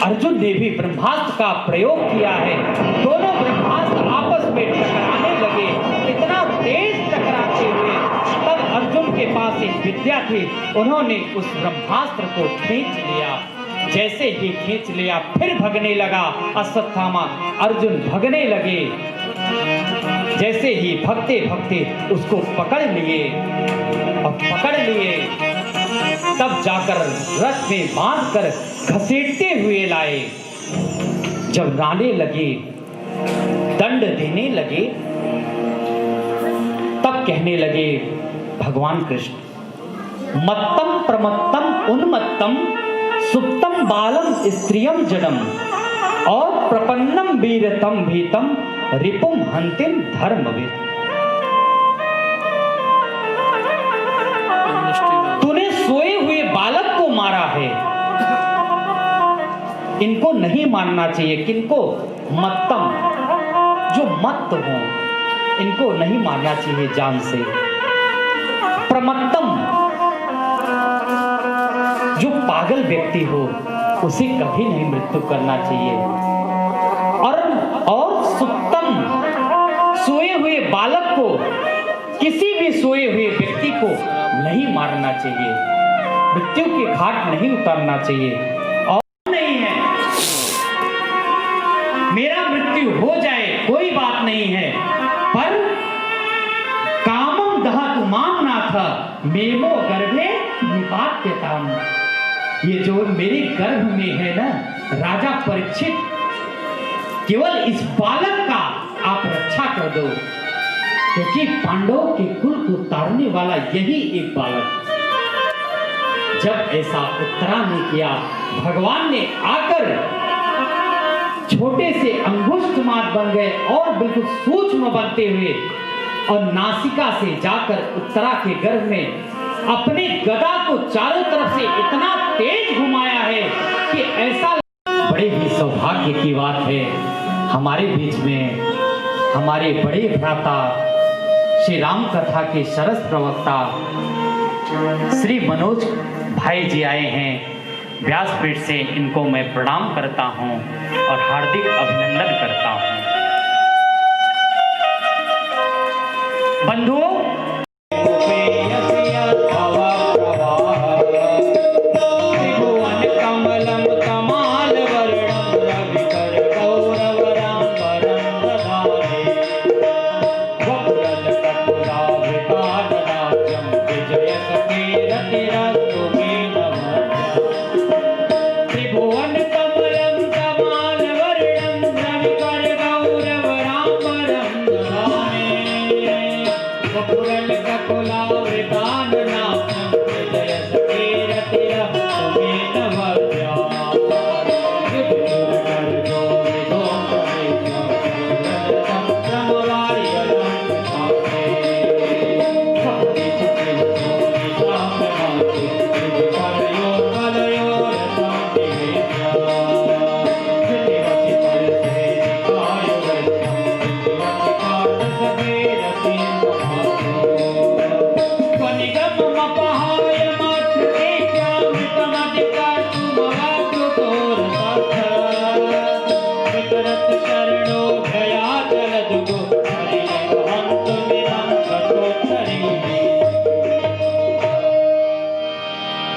अर्जुन ने भी ब्रह्मास्त्र का प्रयोग किया है। दोनों ब्रह्मास्त्र आपस में टकराने लगे, इतना तेज टकराते हुए तब अर्जुन के पास एक विद्या थी, उन्होंने उस ब्रह्मास्त्र को खींच लिया। जैसे ही खींच लिया फिर भगने लगा अश्वत्थामा, अर्जुन भगने लगे। जैसे ही भगते भगते उसको पकड़ लिए और पकड़ लिए तब जाकर रथ में बांधकर घसीटते हुए लाए। जब लाने लगे, दंड देने लगे, तब कहने लगे भगवान कृष्ण मत्तम प्रमत्तम उन्मत्तम सुप्तम बालम स्त्रियम जडम और प्रपन्नम वीरतम भीतम रिपुम हंतिम धर्मविद। तूने सोए हुए बालक को मारा है, इनको नहीं मानना चाहिए। किनको? मत्तम, जो मत्त हो, इनको नहीं मारना चाहिए जान से। प्रमत्तम, जो पागल व्यक्ति हो उसे कभी नहीं मृत्यु करना चाहिए। और सुप्तम, हुए बालक को, किसी भी सोए हुए व्यक्ति को नहीं मारना चाहिए, मृत्यु के घाट नहीं उतारना चाहिए। और नहीं है, मेरा मृत्यु हो जाए कोई बात नहीं है, पर कामम दहतु मामनाथ मेमो गर्भे निपात्यताम। ये जो मेरे गर्भ में है ना राजा परीक्षित, केवल इस बालक का आप रक्षा कर दो, क्योंकि पांडवों के कुल को तारने वाला यही एक बालक। जब ऐसा उत्तरा ने किया, भगवान ने आकर छोटे से अंगुष्ठ मात्र बन गए और बिल्कुल सूक्ष्म बनते हुए और नासिका से जाकर उत्तरा के गर्भ में अपने गदा को चारों तरफ से इतना तेज घुमाया है कि ऐसा, बड़े ही सौभाग्य की बात है हमारे बीच में हमारे बड़े भ्राता श्री राम कथा के सरस प्रवक्ता श्री मनोज भाई जी आए हैं। व्यासपीठ से इनको मैं प्रणाम करता हूं और हार्दिक अभिनंदन करता हूं। बंधुओं,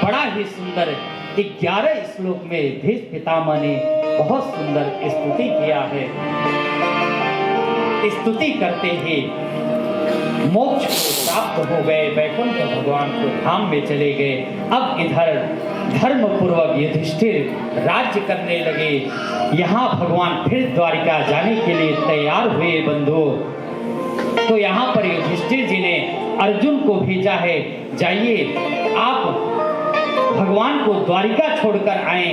बड़ा ही सुंदर 11 श्लोक में भीष्म पितामह ने बहुत सुंदर स्तुति किया है। स्तुति करते ही मोक्ष को प्राप्त हो गए, वैकुंठ भगवान को धाम में चले गए। अब इधर धर्म पूर्वक युधिष्ठिर राज्य करने लगे। यहाँ भगवान फिर द्वारिका जाने के लिए तैयार हुए। बंधुओं, तो यहाँ पर युधिष्ठिर जी ने अर्जुन को भेजा है, जाइए आप भगवान को द्वारिका छोड़कर आए।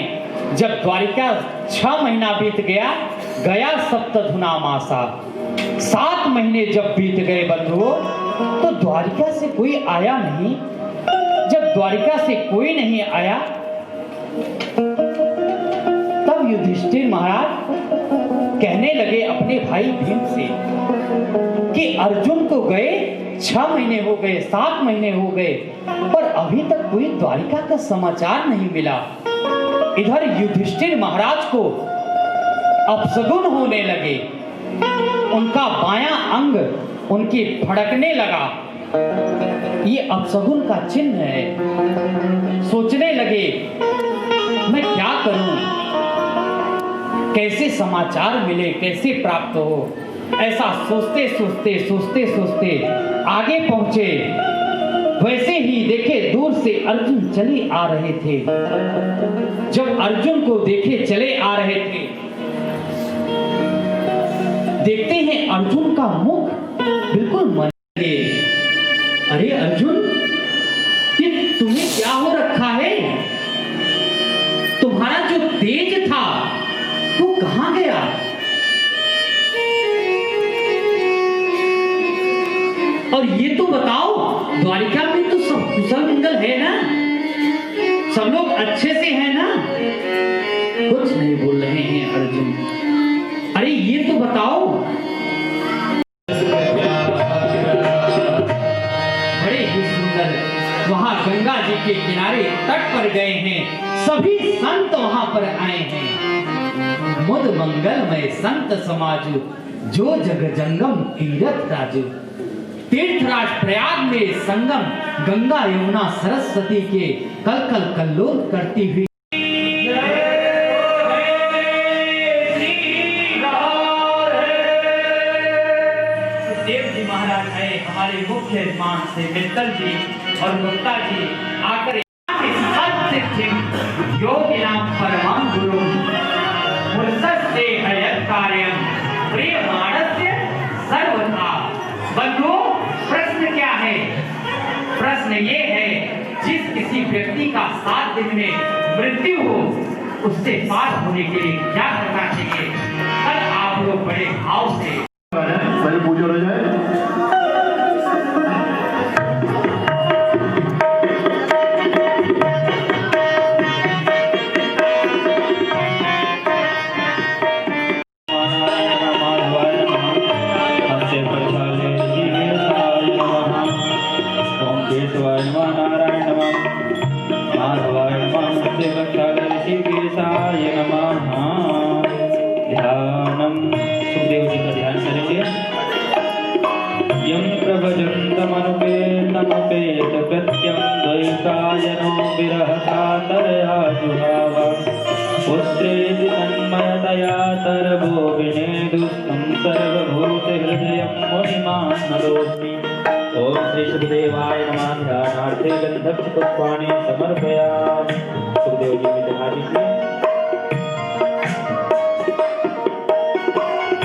जब द्वारिका 6 महीना बीत गया, गया सप्तधुना मासा, 7 महीने जब बीत गए बंधुओं, तो द्वारिका से कोई आया नहीं। जब द्वारिका से कोई नहीं आया, तब युधिष्ठिर महाराज कहने लगे अपने भाई भीम से कि अर्जुन को गए 6 महीने हो गए, 7 महीने हो गए, पर अभी तक कोई द्वारिका का समाचार नहीं मिला। इधर युधिष्ठिर महाराज को अपशगुन होने लगे, उनका बायां अंग उनकी फड़कने लगा। ये अपशगुन का चिन्ह है। सोचने लगे मैं क्या करूं, कैसे समाचार मिले, कैसे प्राप्त हो। ऐसा सोचते सोचते सोचते सोचते आगे पहुंचे। वैसे ही देखे दूर से अर्जुन चले आ रहे थे। जब अर्जुन को देखे चले आ रहे थे, देखते हैं अर्जुन का मुख बिल्कुल मन गए। अरे अर्जुन, ये तुम्हें क्या हो रखा है? तुम्हारा जो तेज था वो कहां गया? और ये तो बताओ, द्वारिका में तो सब कुशल मंगल है ना? सब लोग अच्छे से है ना? कुछ नहीं बोल रहे हैं अर्जुन। अरे ये तो बताओ। बड़े ही सुंदर वहां गंगा जी के किनारे तट पर गए हैं। सभी संत वहां पर आए हैं। मुद मंगलमय संत समाजु जो जग जंगम तीरथ राजू। तीर्थराज प्रयाग में संगम गंगा यमुना सरस्वती के कल कल कल्लोल करती हुई देव जी महाराज है हमारे मुख्य यजमान से मित्तल जी और गुप्ता जी आकर योगी नाम परमाम गुरु मुर्सस्ते हयत कार्यम प्रिय मानस्य सर्वथा। बंधु प्रश्न क्या है? प्रश्न ये है जिस किसी व्यक्ति का 7 दिन में मृत्यु हो उससे पार होने के लिए क्या करना चाहिए? कल आप लोग बड़े भाव से सही पूछो रह जाए। ओम श्री सुखदेवाय नमः। ध्यानार्थे गंधर्व पुष्पाणि समर्पयामि। सुखदेव जी में चढ़ा दीजिए।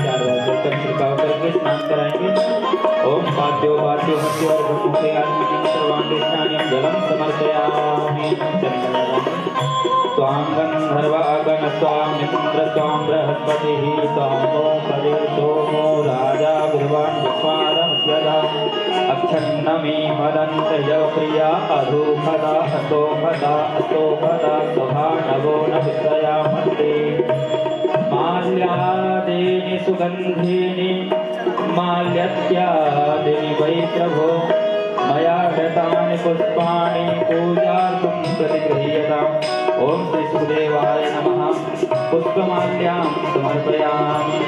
4 बार बोलकर छिड़काव करके स्नान कराएंगे। ओम पाद्यो पाद्यो हत्यो और ब्रह्मोपे आत्मनिं सर्वांगे स्नानिं जलम समर्पयामि। स्वां गंधर्व अगन स्वां इंद्र स्वां बृहस्पतिः स्वां नो पदे सोमो राजा भगवान् विश्वारमस्यदा अक्षन्नमी मदन्त प्रिया अधूपदा अशोभदा अशोभदा सभा नवो न विषयामते माल्यादीनि सुगन्धीनि माल्यत्यादीनि वै प्रभो मया दत्तानि पुष्पाणि पूजार्थं प्रतिगृह्यताम्। ओम श्री सुखदेवाय नमः। पुष्पमाल्यां समर्पयामि।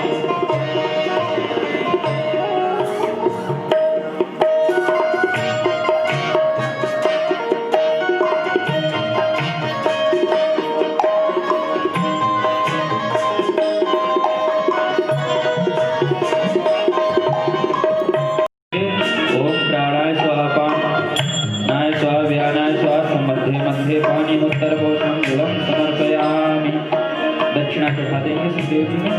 दक्षिणा चढ़ा देंगे सुखदेव जी में।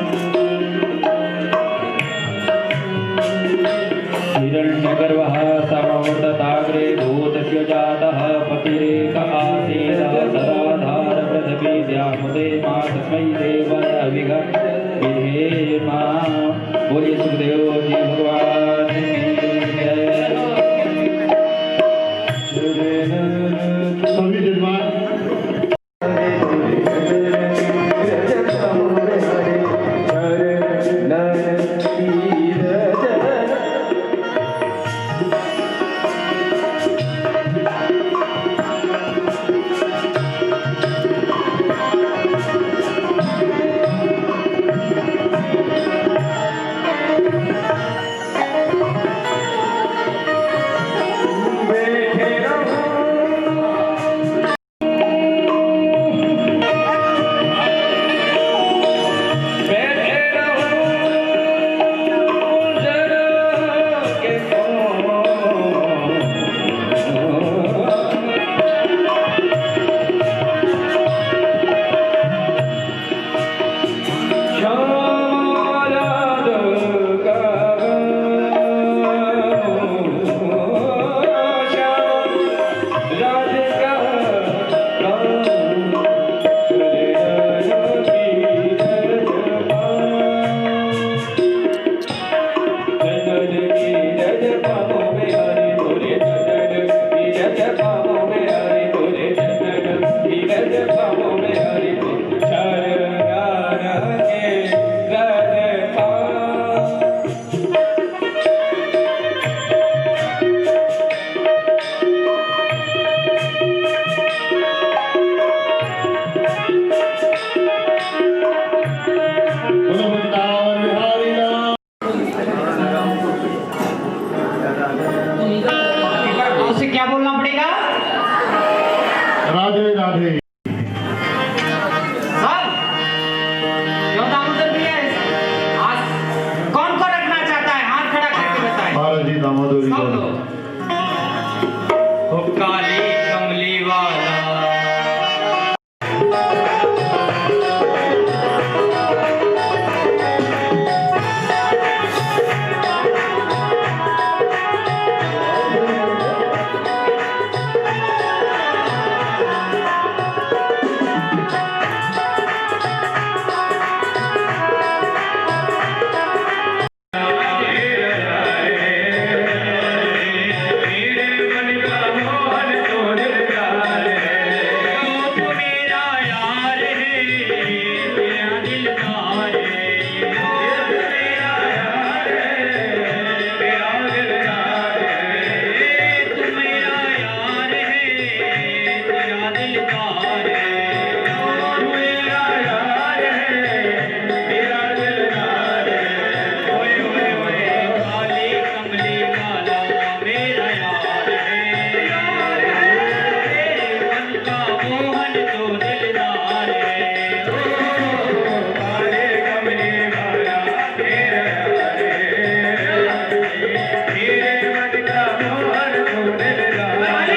हिरण्यगर्भः सर्ववर्तताग्रे भूतस्य जातः पतिरेक आसीत् सदाधार पृथ्वीद्यामुदे मा तस्मै देवाय विधेम। बोलिए सुखदेव जी भगवान की जय। सभी जजमान दिलदार ओ काले कमले वाला तेरे मन का मोहन तू दिलदार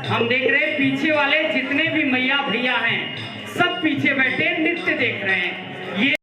हम देख रहे हैं पीछे वाले जितने भी मैया भैया हैं सब पीछे बैठे नृत्य देख रहे हैं। ये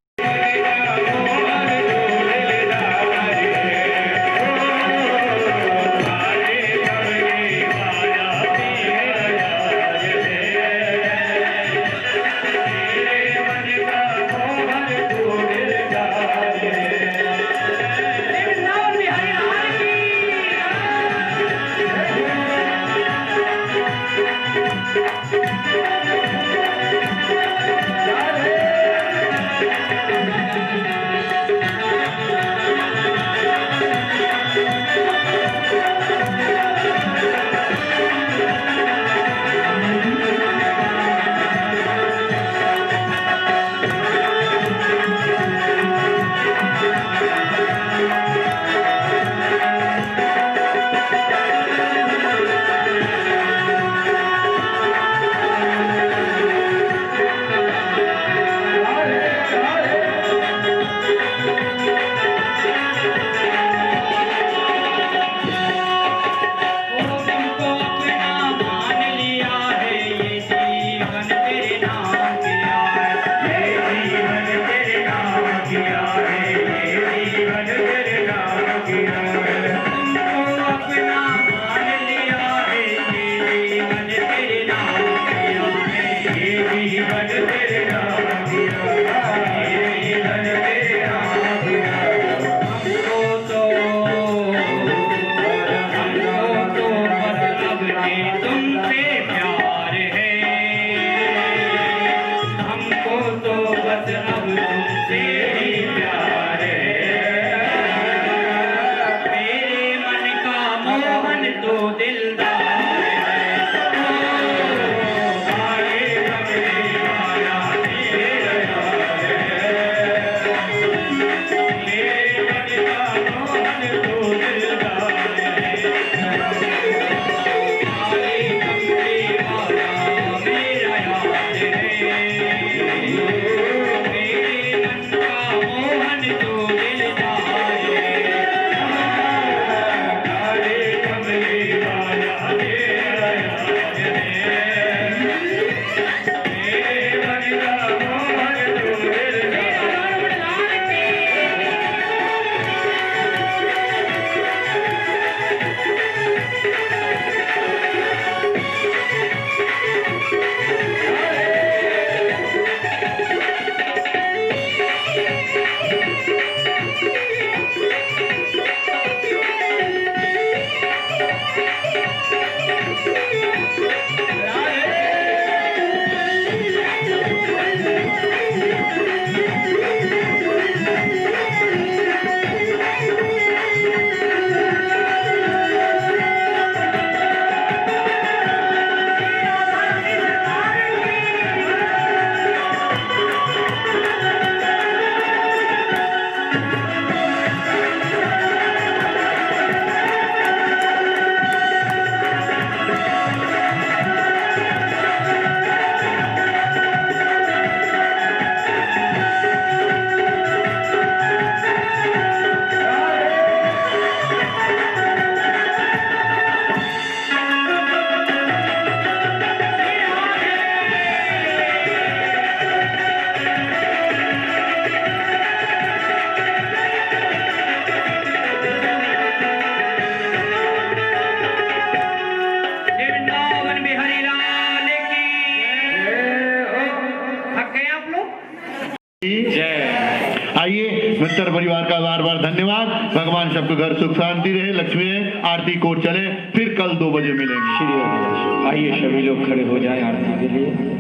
आइए मित्र परिवार का बार बार धन्यवाद। भगवान सबके घर सुख शांति रहे, लक्ष्मी रहे, आरती कोट चले, फिर कल 2 बजे मिलेंगे। श्री आइए सभी लोग खड़े हो जाएं आरती के लिए।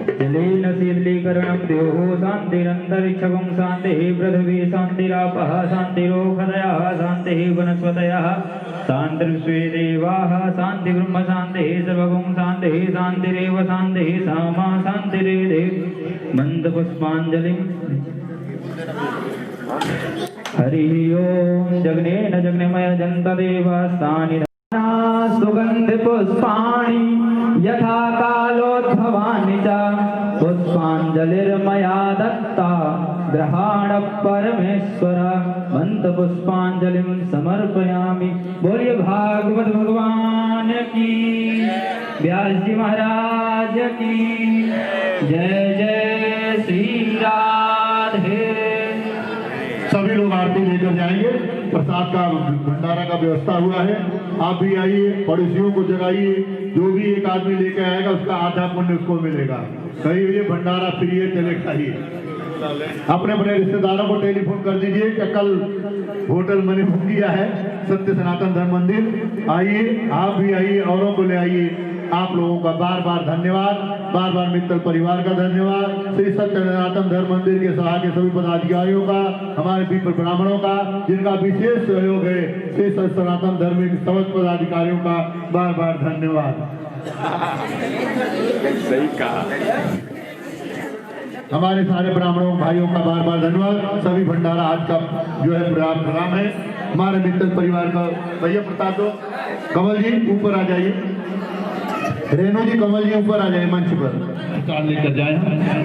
जलेन शीतलीकरणं द्योः शान्तिरन्तरिक्षगं शान्तिः पृथिवी शान्तिरापः शान्तिरोषधयः शान्तिः वनस्पतयः शान्तिर्विश्वे देवाः शान्तिर्ब्रह्म शान्तिः सर्वगं शान्तिः शान्तिरेव शान्तिः सामा शान्तिरेधे मन्दपुष्पाञ्जलिं हरिः ओम जग्नेन जग्नेमय जन्तदेवास्तानि सुगंध पुष्पाणि यथा कालोद्भवानि च पुष्पाञ्जलिर्मया दत्ता ग्रहाण परमेश्वर मंत पुष्पाञ्जलिं समर्पयामि। बोलिए भागवत भगवान की, व्यास जी महाराज की जय। जय श्री राधे। सभी लोग आरती लेकर जाएंगे। प्रसाद का भंडारा का व्यवस्था हुआ है, आप भी आइए, पड़ोसियों को जगाइए। जो भी एक आदमी लेके आएगा उसका आधा पुण्य उसको मिलेगा। कहीं ये भंडारा फ्री है, चले खाइए। अपने अपने रिश्तेदारों को टेलीफोन कर दीजिए कि कल होटल मैंने बुक किया है सत्य सनातन धर्म मंदिर, आइए, आप भी आइए, औरों को ले आइए। आप लोगों का बार बार धन्यवाद, बार बार मित्तल परिवार का धन्यवाद, श्री सत्य सनातन धर्म मंदिर के सभा के सभी पदाधिकारियों का, हमारे पीपल ब्राह्मणों का जिनका विशेष सहयोग है, श्री सत्य सनातन धर्म के समस्त पदाधिकारियों का बार बार धन्यवाद। सही कहा। हमारे सारे ब्राह्मणों भाइयों का बार बार धन्यवाद। सभी भंडारा आज का जो है प्रोग्राम है हमारे मित्तल परिवार का। भैया प्रताप दो, कमल जी ऊपर आ जाइए, रेणु जी कमल जी ऊपर आ जाए मंच पर, लेकर जाए।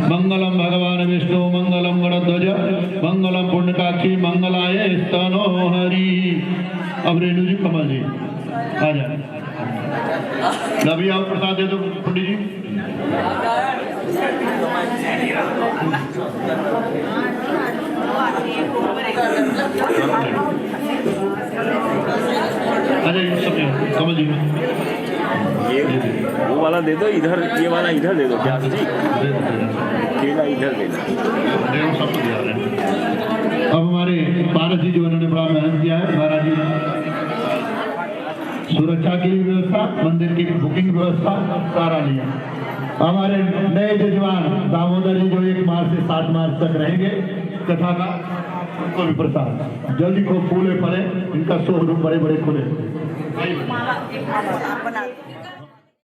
मंगलम भगवान विष्णु मंगलम गणध्वज मंगलम पुण्यकाक्षी मंगलाय स्तनो हरि। अब रेणु जी कमल जी आ जाए। नबी आओ प्रसाद दे दो पंडित जी। अरे कमल जी ये वो वाला दे दो इधर, ये वाला इधर दे दो क्या जी, केला इधर देना। अब हमारे पारस जी जो उन्होंने बड़ा मेहनत किया है, महाराज जी सुरक्षा की व्यवस्था, मंदिर की बुकिंग व्यवस्था सारा लिया। हमारे नए जजमान दामोदर जी जो 1 मार्च से 7 मार्च तक रहेंगे कथा का, उनको भी प्रसाद जल्दी को फूले फले, इनका शोरूम बड़े बड़े खुले।